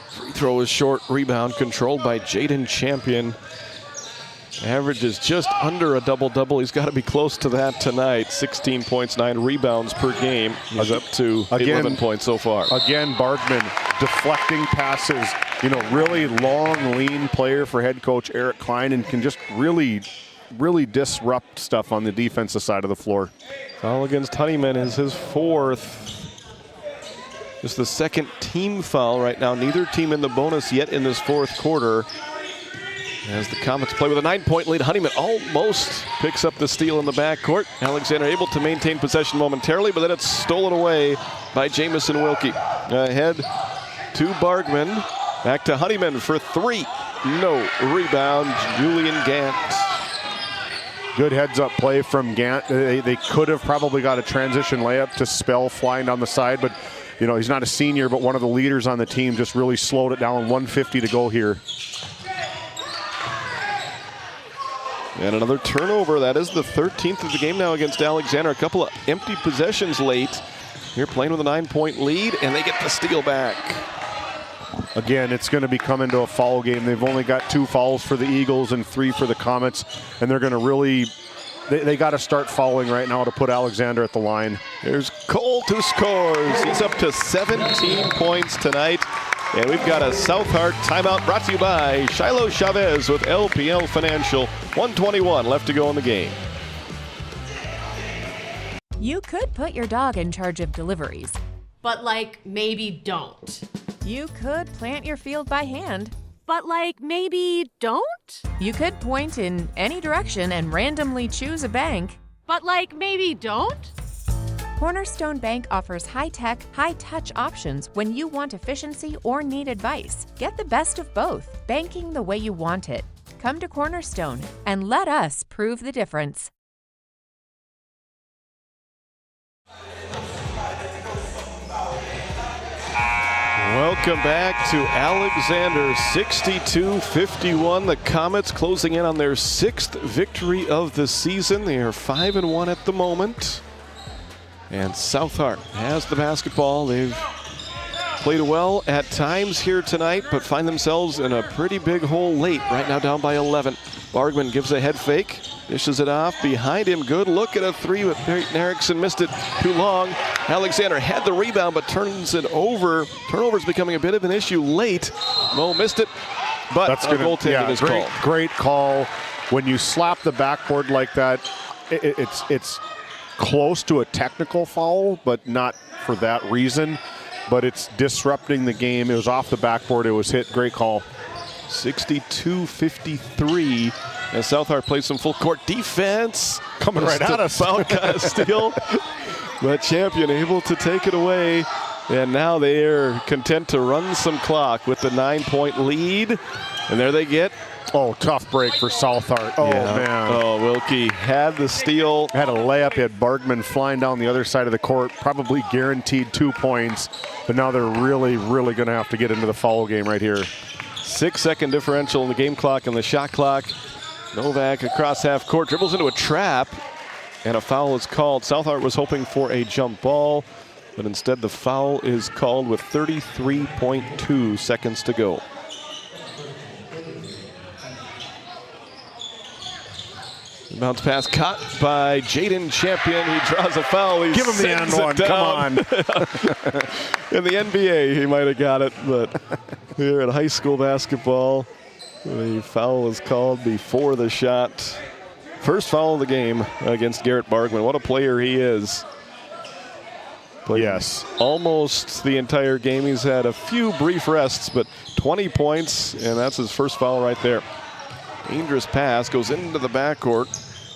Free throw is short, rebound controlled by Jaden Champion. Average is just under a double-double. He's got to be close to that tonight. 16 points, 9 rebounds per game. He's up to 11 points so far. Again, Bargman deflecting passes. Really long, lean player for head coach Eric Klein, and can just really disrupt stuff on the defensive side of the floor. Foul against Honeyman is his 4th. Just the 2nd team foul right now. Neither team in the bonus yet in this 4th quarter. As the Comets play with a 9-point lead, Honeyman almost picks up the steal in the backcourt. Alexander able to maintain possession momentarily, but then it's stolen away by Jamison Wilkie. Ahead to Bargman. Back to Honeyman for 3. No rebound. Julian Gant. Good heads-up play from Gant. They could have probably got a transition layup to spell flying down the side, but he's not a senior, but one of the leaders on the team just really slowed it down. 1:50 to go here. And another turnover. That is the 13th of the game now against Alexander. A couple of empty possessions late. Here playing with a 9-point lead, and they get the steal back. Again, it's going to be coming to a foul game. They've only got 2 fouls for the Eagles and 3 for the Comets, and they're going to really... They got to start fouling right now to put Alexander at the line. There's Colt who scores. He's up to 17 points tonight. And we've got a Southart timeout brought to you by Shiloh Chavez with LPL Financial. 1:21 left to go in the game. You could put your dog in charge of deliveries, but maybe don't. You could plant your field by hand, but maybe don't? You could point in any direction and randomly choose a bank, but maybe don't? Cornerstone Bank offers high-tech, high-touch options when you want efficiency or need advice. Get the best of both, banking the way you want it. Come to Cornerstone and let us prove the difference. Welcome back to Alexander, 62-51. The Comets closing in on their 6th victory of the season. They are 5-1 at the moment. And Southart has the basketball. They've played well at times here tonight, but find themselves in a pretty big hole late. Right now down by 11. Bargman gives a head fake, dishes it off. Behind him, good look at a 3, but Peyton Erickson missed it too long. Alexander had the rebound but turns it over. Turnover's becoming a bit of an issue late. Mo missed it, but goaltending is called. Great call. When you slap the backboard like that, it's close to a technical foul, but not for that reason. But it's disrupting the game. It was off the backboard. It was hit. Great call. 62-53. And Southard plays some full court defense. Coming right at us. Foul kind of steal. But Champion able to take it away. And now they are content to run some clock with the 9-point lead. And there they get. Oh, tough break for Southard. Oh, man. Oh, Wilkie had the steal. Had a layup. He had Bergman flying down the other side of the court. Probably guaranteed 2 points. But now they're really, really going to have to get into the foul game right here. 6-second differential in the game clock and the shot clock. Novak across half court, dribbles into a trap, and a foul is called. Southard was hoping for a jump ball, but instead the foul is called with 33.2 seconds to go. Bounce pass caught by Jaden Champion. He draws a foul. He give him the end one. Come on. In the NBA, he might have got it, but here in high school basketball, the foul was called before the shot. First foul of the game against Garrett Bergman. What a player he is. Played almost the entire game. He's had a few brief rests, but 20 points, and that's his first foul right there. Dangerous pass goes into the backcourt,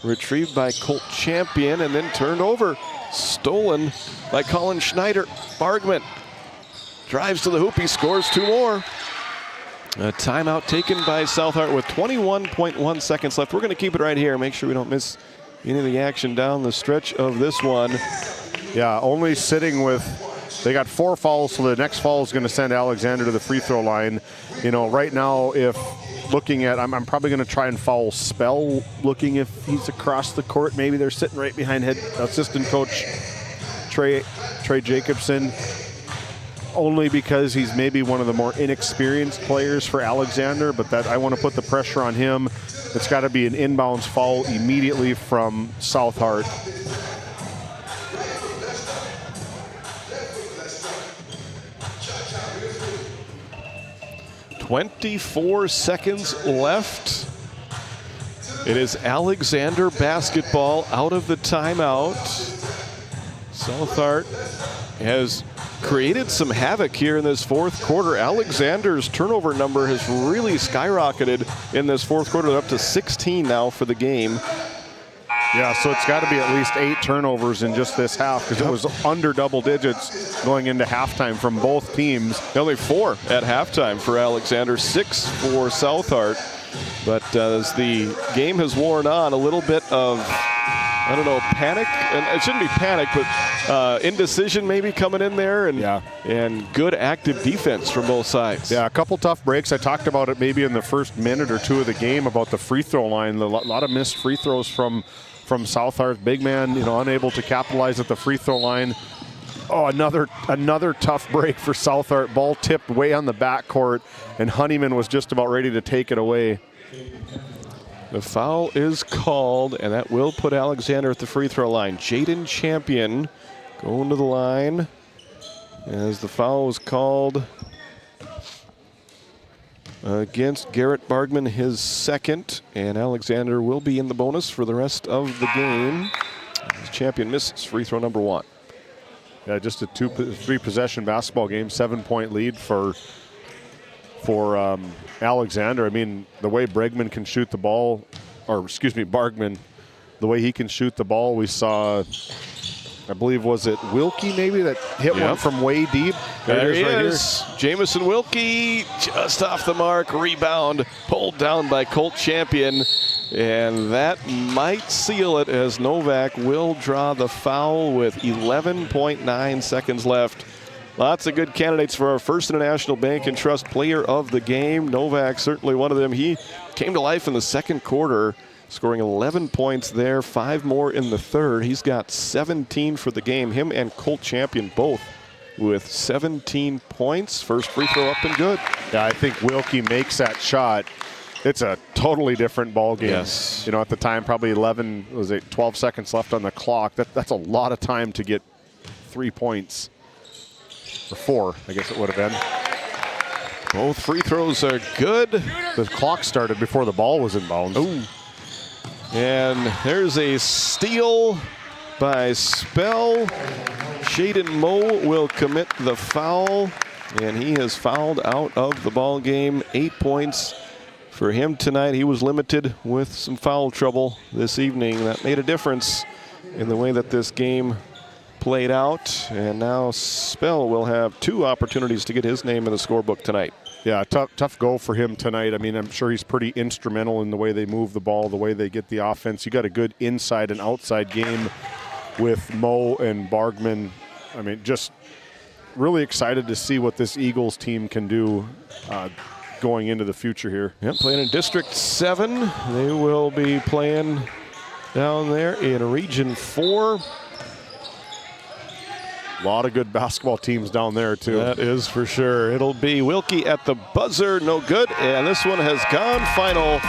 retrieved by Colt Champion, and then turned over. Stolen by Colin Schneider. Bergman drives to the hoop. He scores 2 more. A timeout taken by Southard with 21.1 seconds left. We're going to keep it right here. Make sure we don't miss any of the action down the stretch of this one. Yeah, only sitting with, they got 4 fouls, so the next foul is going to send Alexander to the free throw line. You know, right now, if looking at, I'm probably going to try and foul Spell, looking if he's across the court. Maybe they're sitting right behind head assistant coach Trey Jacobson, only because he's maybe one of the more inexperienced players for Alexander, but that I want to put the pressure on him. It's got to be an inbounds foul immediately from Southard. .24 seconds left. It is Alexander basketball out of the timeout. Southard has created some havoc here in this fourth quarter. Alexander's turnover number has really skyrocketed in this fourth quarter, up to 16 now for the game. Yeah, so it's got to be at least 8 turnovers in just this half, because it was under double digits going into halftime from both teams. Only 4 at halftime for Alexander, 6 for Southard. But as the game has worn on, a little bit of, I don't know, panic, and it shouldn't be panic, but indecision maybe coming in there, and good active defense from both sides. Yeah, a couple tough breaks. I talked about it maybe in the first minute or 2 of the game about the free throw line. A lot of missed free throws from Southard. Big man, you know, unable to capitalize at the free throw line. Oh, another tough break for Southard. Ball tipped way on the backcourt, and Honeyman was just about ready to take it away. The foul is called, and that will put Alexander at the free throw line. Jaden Champion going to the line as the foul was called against Garrett Bergman, his second, and Alexander will be in the bonus for the rest of the game. As Champion misses free throw number 1. Yeah, just a 3 possession basketball game, 7-point lead for Alexander. I mean, the way Bergman can shoot the ball, Bergman, the way he can shoot the ball, we saw, I believe, was it Wilkie maybe that hit one from way deep? There he is. Jamison Wilkie just off the mark. Rebound pulled down by Colt Champion. And that might seal it, as Novak will draw the foul with 11.9 seconds left. Lots of good candidates for our First International Bank and Trust Player of the Game. Novak certainly one of them. He came to life in the second quarter, scoring 11 points there, 5 more in the third. He's got 17 for the game. Him and Colt Champion both with 17 points. First free throw up and good. Yeah, I think Wilkie makes that shot. It's a totally different ball game. Yes. You know, at the time, probably 12 seconds left on the clock. That's a lot of time to get 3 points. Or 4, I guess it would have been. Both free throws are good. The clock started before the ball was in bounds. Ooh. And there's a steal by Spell. Shaden Moe will commit the foul, and he has fouled out of the ball game. 8 points for him tonight. He was limited with some foul trouble this evening. That made a difference in the way that this game played out. And now Spell will have 2 opportunities to get his name in the scorebook tonight. Yeah, tough go for him tonight. I mean, I'm sure he's pretty instrumental in the way they move the ball, the way they get the offense. You got a good inside and outside game with Moe and Bargman. I mean, just really excited to see what this Eagles team can do going into the future here. Yep, playing in District 7. They will be playing down there in Region 4. A lot of good basketball teams down there, too. That is for sure. It'll be Wilkie at the buzzer. No good. And this one has gone final.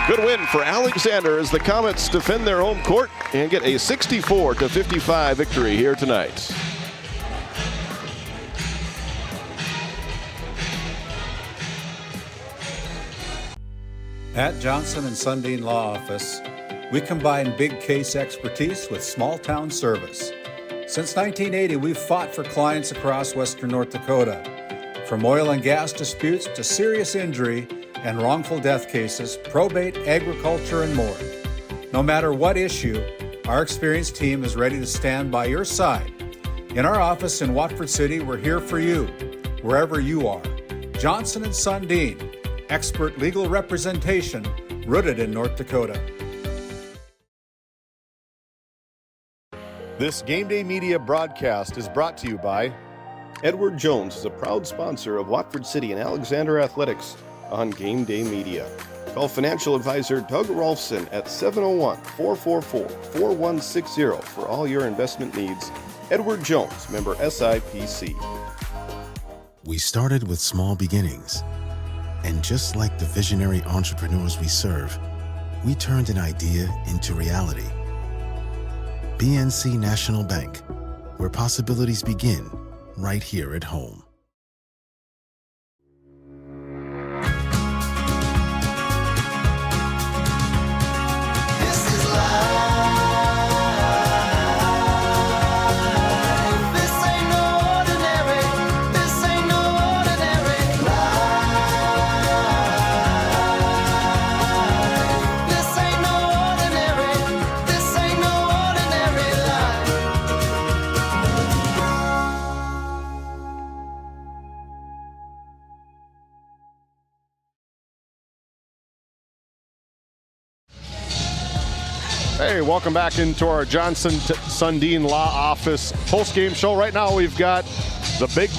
Good win for Alexander as the Comets defend their home court and get a 64-55 victory here tonight. At Johnson and Sundin Law Office, we combine big case expertise with small town service. Since 1980, we've fought for clients across western North Dakota. From oil and gas disputes to serious injury and wrongful death cases, probate, agriculture, and more. No matter what issue, our experienced team is ready to stand by your side. In our office in Watford City, we're here for you, wherever you are. Johnson and Sundin, expert legal representation rooted in North Dakota. This GameDay Media broadcast is brought to you by Edward Jones is a proud sponsor of Watford City and Alexander Athletics on GameDay Media. Call financial advisor Doug Rolfson at 701-444-4160 for all your investment needs. Edward Jones, member SIPC. We started with small beginnings. And just like the visionary entrepreneurs we serve, we turned an idea into reality. BNC National Bank, where possibilities begin right here at home. Hey, welcome back into our Johnson Sundin Law Office post-game show. Right now we've got the big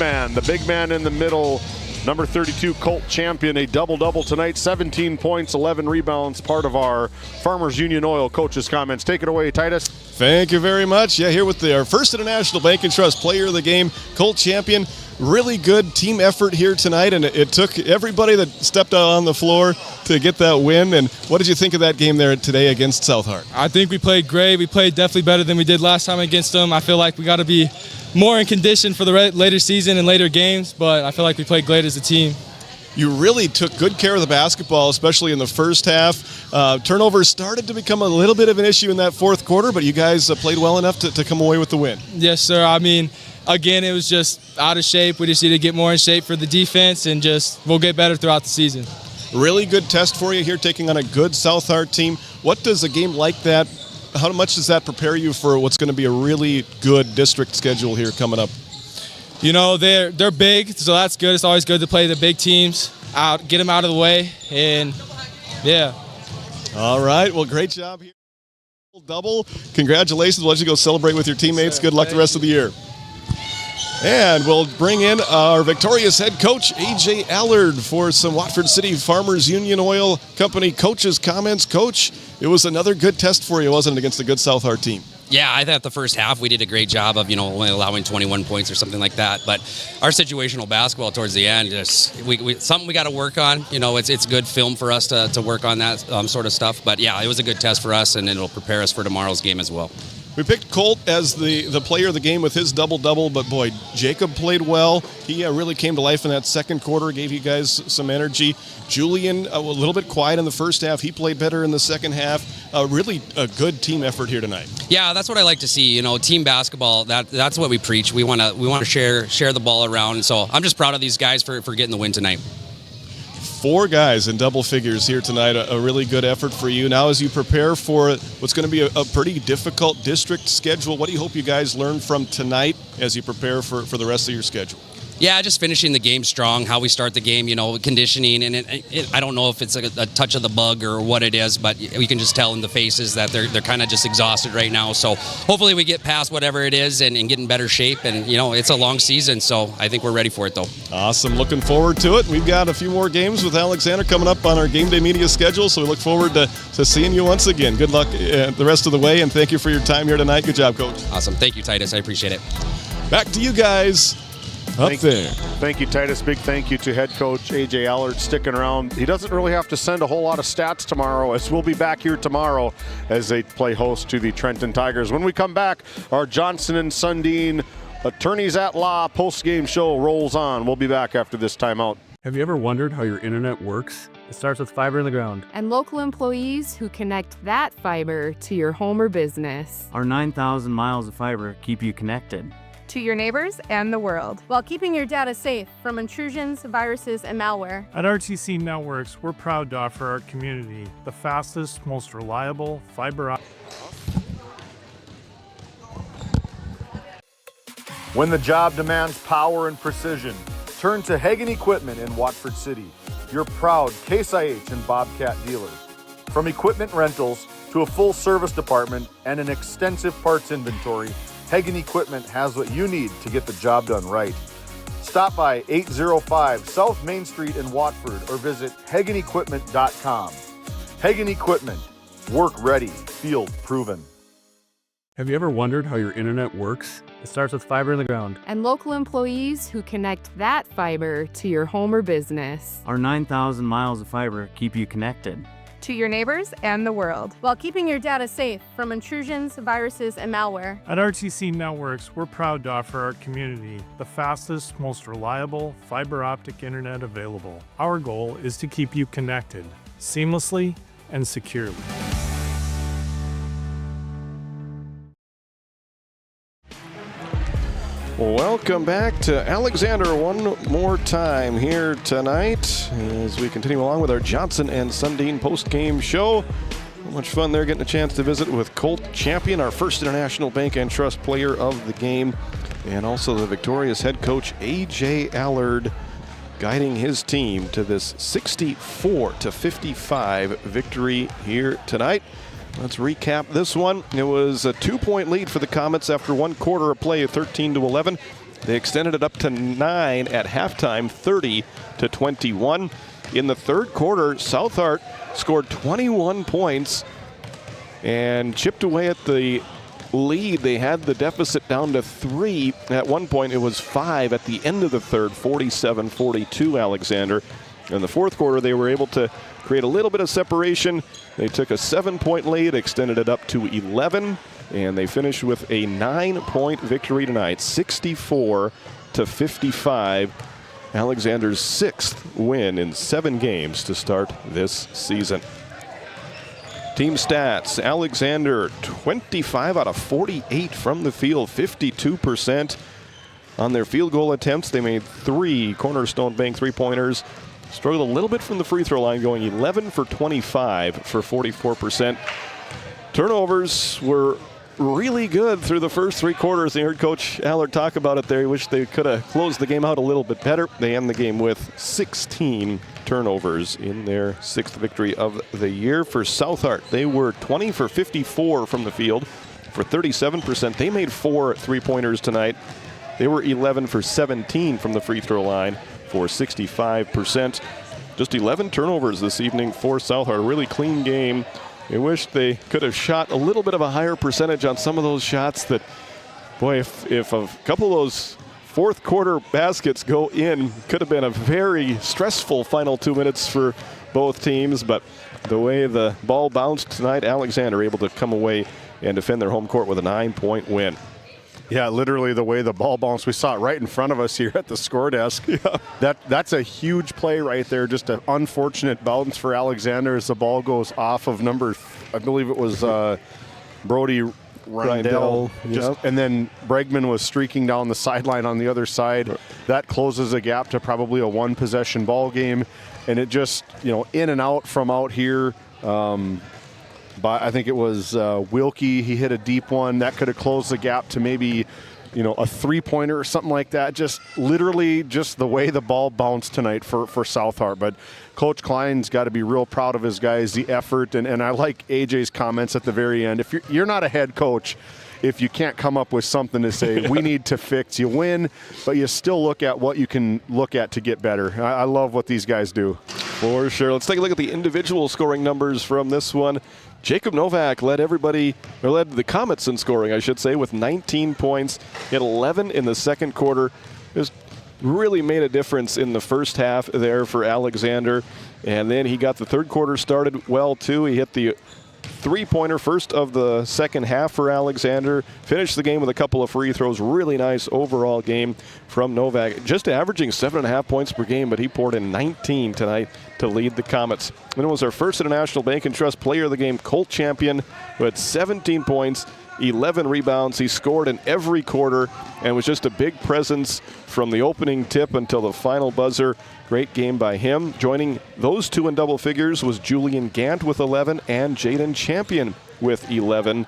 man in the middle, number 32 Colt Champion, a double-double tonight, 17 points, 11 rebounds, part of our Farmers Union Oil coaches' comments. Take it away, Titus. Thank you very much. Yeah, here with our First International Bank and Trust player of the game, Colt Champion. Really good team effort here tonight, and it took everybody that stepped out on the floor to get that win. And what did you think of that game there today against South Hart? I think we played great. We played definitely better than we did last time against them. I feel like we got to be more in condition for the later season and later games, but I feel like we played great as a team. You really took good care of the basketball, especially in the first half. Turnovers started to become a little bit of an issue in that fourth quarter, but you guys played well enough to come away with the win. Yes, sir. I mean, again, it was just out of shape. We just need to get more in shape for the defense, and we'll get better throughout the season. Really good test for you here, taking on a good South Hart team. What does a game like that, how much does that prepare you for what's going to be a really good district schedule here coming up? You know, they're big, so that's good. It's always good to play the big teams, get them out of the way, and yeah. All right, well, great job here. Double. Congratulations. We'll let you go celebrate with your teammates. Good luck the rest of the year. And we'll bring in our victorious head coach, A.J. Allard, for some Watford City Farmers Union Oil Company coaches' comments. Coach, it was another good test for you, wasn't it, against a good South Hart team? Yeah, I thought the first half we did a great job of, only allowing 21 points or something like that. But our situational basketball towards the end, something we got to work on. It's good film for us to work on that sort of stuff. But yeah, it was a good test for us, and it'll prepare us for tomorrow's game as well. We picked Colt as the player of the game with his double-double, but boy, Jacob played well. He really came to life in that second quarter, gave you guys some energy. Julian, a little bit quiet in the first half. He played better in the second half. Really a good team effort here tonight. Yeah, that's what I like to see. You know, team basketball, that's what we preach. We want to share the ball around. So I'm just proud of these guys for getting the win tonight. 4 guys in double figures here tonight, a really good effort for you. Now as you prepare for what's going to be a pretty difficult district schedule, what do you hope you guys learn from tonight as you prepare for the rest of your schedule? Yeah, just finishing the game strong, how we start the game, you know, conditioning. And I don't know if it's a touch of the bug or what it is, but we can just tell in the faces that they're kind of just exhausted right now. So hopefully we get past whatever it is and get in better shape. And, you know, it's a long season, so I think we're ready for it, though. Awesome. Looking forward to it. We've got a few more games with Alexander coming up on our Game Day Media schedule, so we look forward to seeing you once again. Good luck the rest of the way, and thank you for your time here tonight. Good job, Coach. Awesome. Thank you, Titus. I appreciate it. Back to you guys. Thank you, Titus. Big thank you to head coach A.J. Allard sticking around. He doesn't really have to send a whole lot of stats tomorrow, as we'll be back here tomorrow as they play host to the Trenton Tigers. When we come back, our Johnson and Sundin Attorneys at Law post-game show rolls on. We'll be back after this timeout. Have you ever wondered how your internet works? It starts with fiber in the ground. And local employees who connect that fiber to your home or business. Our 9,000 miles of fiber keep you connected to your neighbors and the world, while keeping your data safe from intrusions, viruses, and malware. At RTC Networks, we're proud to offer our community the fastest, most reliable fiber optic. When the job demands power and precision, turn to Hagen Equipment in Watford City, your proud Case IH and Bobcat dealers. From equipment rentals to a full service department and an extensive parts inventory, Hagen Equipment has what you need to get the job done right. Stop by 805 South Main Street in Watford or visit HagenEquipment.com. Hagen Equipment. Work ready. Field proven. Have you ever wondered how your internet works? It starts with fiber in the ground. And local employees who connect that fiber to your home or business. Our 9,000 miles of fiber keep you connected to your neighbors and the world, while keeping your data safe from intrusions, viruses, and malware. At RTC Networks, we're proud to offer our community the fastest, most reliable fiber optic internet available. Our goal is to keep you connected seamlessly and securely. Welcome back to Alexander one more time here tonight as we continue along with our Johnson and Sundin post-game show. So much fun there, getting a chance to visit with Colt Champion, our first International Bank and Trust player of the game, and also the victorious head coach A.J. Allard, guiding his team to this 64-55 victory here tonight. Let's recap this one. It was a 2-point lead for the Comets after one quarter of play, 13-11. They extended it up to 9 at halftime, 30-21. In the third quarter, Southart scored 21 points and chipped away at the lead. They had the deficit down to 3. At one point, it was 5 at the end of the third, 47-42 Alexander. In the fourth quarter, they were able to create a little bit of separation. They took a 7-point lead, extended it up to 11, and they finished with a 9-point victory tonight, 64-55. Alexander's 6th win in 7 games to start this season. Team stats, Alexander 25 out of 48 from the field, 52% on their field goal attempts. They made 3 Cornerstone Bank three-pointers. Struggled a little bit from the free throw line, going 11 for 25 for 44%. Turnovers were really good through the first 3 quarters. They heard Coach Allard talk about it there. He wished they could have closed the game out a little bit better. They end the game with 16 turnovers in their 6th victory of the year. For Southart, they were 20 for 54 from the field for 37%. They made 4 three-pointers tonight. They were 11 for 17 from the free throw line for 65%. Just 11 turnovers this evening for Southart. A really clean game. I wish they could have shot a little bit of a higher percentage on some of those shots that, boy, if a couple of those fourth quarter baskets go in, could have been a very stressful final 2 minutes for both teams. But the way the ball bounced tonight, Alexander able to come away and defend their home court with a 9-point win. Yeah, literally the way the ball bounced. We saw it right in front of us here at the score desk. Yeah. That's a huge play right there. Just an unfortunate bounce for Alexander as the ball goes off of I believe it was Brody Reindell. Yep. And then Bregman was streaking down the sideline on the other side. That closes a gap to probably a one-possession ball game. And it just, in and out from out here. But I think it was Wilkie. He hit a deep one. That could have closed the gap to maybe, a three-pointer or something like that. Just literally just the way the ball bounced tonight for South Hart. But Coach Klein's got to be real proud of his guys, the effort. And I like AJ's comments at the very end. If you're not a head coach, if you can't come up with something to say, we need to fix, you win, but you still look at what you can look at to get better. I love what these guys do. For sure. Let's take a look at the individual scoring numbers from this one. Jacob Novak led the Comets in scoring, I should say, with 19 points. He had 11 in the second quarter. Just really made a difference in the first half there for Alexander. And then he got the third quarter started well, too. He hit the three-pointer first of the second half for Alexander. Finished the game with a couple of free throws. Really nice overall game from Novak. Just averaging 7.5 points per game, but he poured in 19 tonight to lead the Comets. And it was our first International Bank and Trust Player of the Game, Colt Champion, who had 17 points, 11 rebounds. He scored in every quarter and was just a big presence from the opening tip until the final buzzer. Great game by him. Joining those two in double figures was Julian Gant with 11 and Jaden Champion with 11.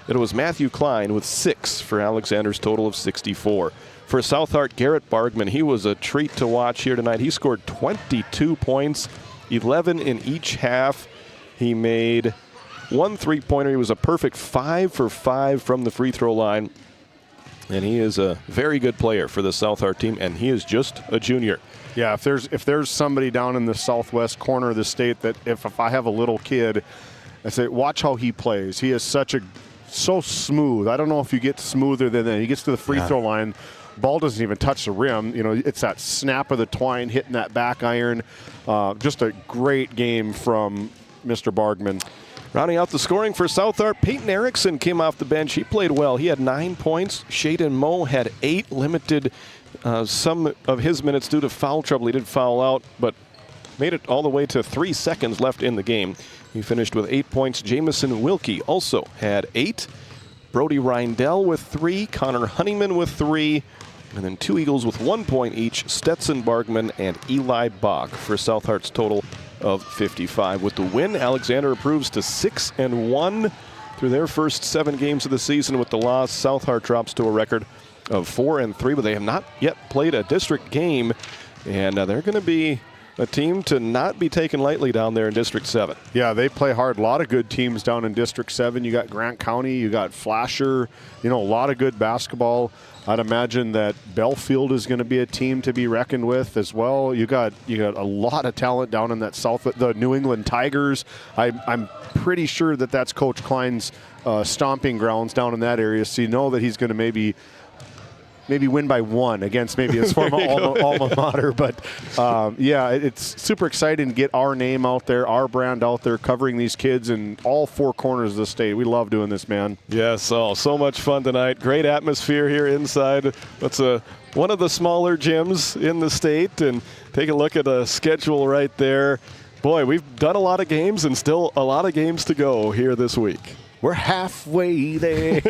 It was Matthew Klein with 6 for Alexander's total of 64. For South Hart, Garrett Bargman, he was a treat to watch here tonight. He scored 22 points, 11 in each half. He made one three-pointer. He was a perfect 5 for 5 from the free throw line. And he is a very good player for the South Hart team, and he is just a junior. Yeah, if there's somebody down in the southwest corner of the state that if I have a little kid, I say, watch how he plays. He is so smooth. I don't know if you get smoother than that. He gets to the free throw line. Ball doesn't even touch the rim. It's that snap of the twine hitting that back iron. Just a great game from Mr. Bargman. Rounding out the scoring for South Hart, Peyton Erickson came off the bench. He played well. He had 9 points. Shaden Moe had 8, limited some of his minutes due to foul trouble. He did foul out, but made it all the way to 3 seconds left in the game. He finished with 8 points. Jamison Wilkie also had 8. Brody Reindell with 3. Connor Honeyman with 3. And then 2 Eagles with 1 point each. Stetson Bargman and Eli Bach for South Hart's total of 55. With the win, Alexander improves to 6-1 through their first 7 games of the season. With the loss, South Hart drops to a record of 4-3, but they have not yet played a district game, and they're going to be a team to not be taken lightly down there in District 7. Yeah, they play hard. A lot of good teams down in District 7. You got Grant County, you got Flasher, a lot of good basketball. I'd imagine that Belfield is going to be a team to be reckoned with as well. You got a lot of talent down in that south. The New England Tigers. I'm pretty sure that that's Coach Klein's stomping grounds down in that area. So you know that he's going to maybe win by 1 against maybe his former alma mater. But, it's super exciting to get our name out there, our brand out there, covering these kids in all 4 corners of the state. We love doing this, man. Yes, so much fun tonight. Great atmosphere here inside. That's one of the smaller gyms in the state. And take a look at the schedule right there. Boy, we've done a lot of games and still a lot of games to go here this week. We're halfway there.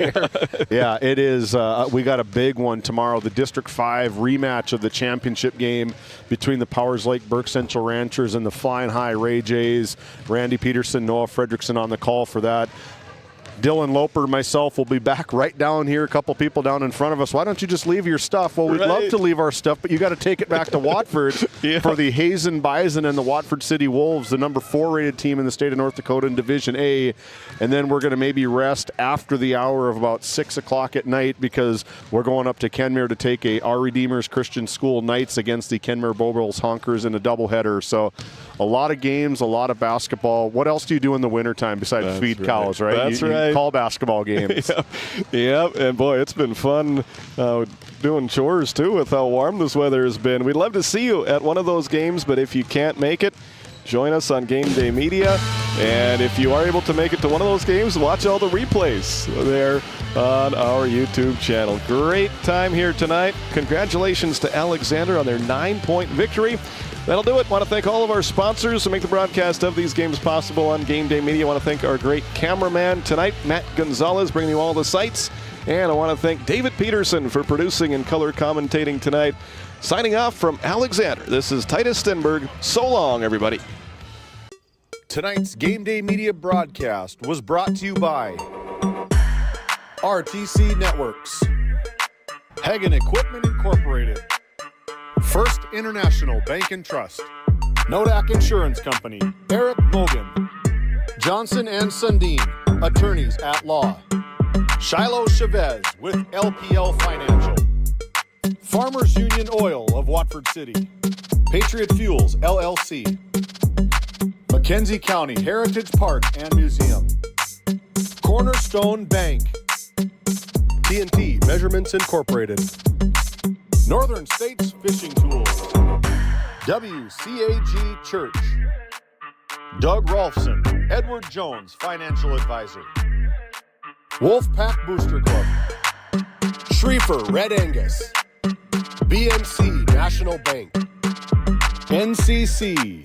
Yeah, it is. We got a big one tomorrow, the District 5 rematch of the championship game between the Powers Lake Burke Central Ranchers and the Flying High Ray Jays. Randy Peterson, Noah Fredrickson on the call for that. Dylan Loper, myself, will be back right down here. A couple people down in front of us. Why don't you just leave your stuff? Well, we'd love to leave our stuff, but you got to take it back to Watford for the Hazen Bison and the Watford City Wolves, the number 4 rated team in the state of North Dakota in Division A. And then we're going to maybe rest after the hour of about 6 o'clock at night because we're going up to Kenmare to take Our Redeemers Christian School Knights against the Kenmare Bobol's Honkers in a doubleheader. So a lot of games, a lot of basketball. What else do you do in the wintertime besides feed cows, right? That's right. Call basketball games. Yep. And boy, it's been fun doing chores too with how warm this weather has been. We'd love to see you at one of those games, but if you can't make it, join us on GameDay Media. And if you are able to make it to one of those games, watch all the replays there on our YouTube channel. Great time here tonight. Congratulations to Alexander on their 9-point victory. That'll do it. I want to thank all of our sponsors who make the broadcast of these games possible on GameDay Media. I want to thank our great cameraman tonight, Matt Gonzalez, bringing you all the sights. And I want to thank David Peterson for producing and color commentating tonight. Signing off from Alexander, this is Titus Stenberg. So long, everybody. Tonight's GameDay Media broadcast was brought to you by RTC Networks, Hagen Equipment Incorporated, First International Bank and Trust, Nodak Insurance Company, Eric Mogan, Johnson and Sundin, attorneys at law, Shiloh Chavez with LPL Financial, Farmers Union Oil of Watford City, Patriot Fuels LLC, McKenzie County Heritage Park and Museum, Cornerstone Bank, TNT Measurements Incorporated, Northern States Fishing Tools, WCAG Church, Doug Rolfson, Edward Jones Financial Advisor, Wolfpack Booster Club, Schriefer Red Angus, BNC National Bank, NCC,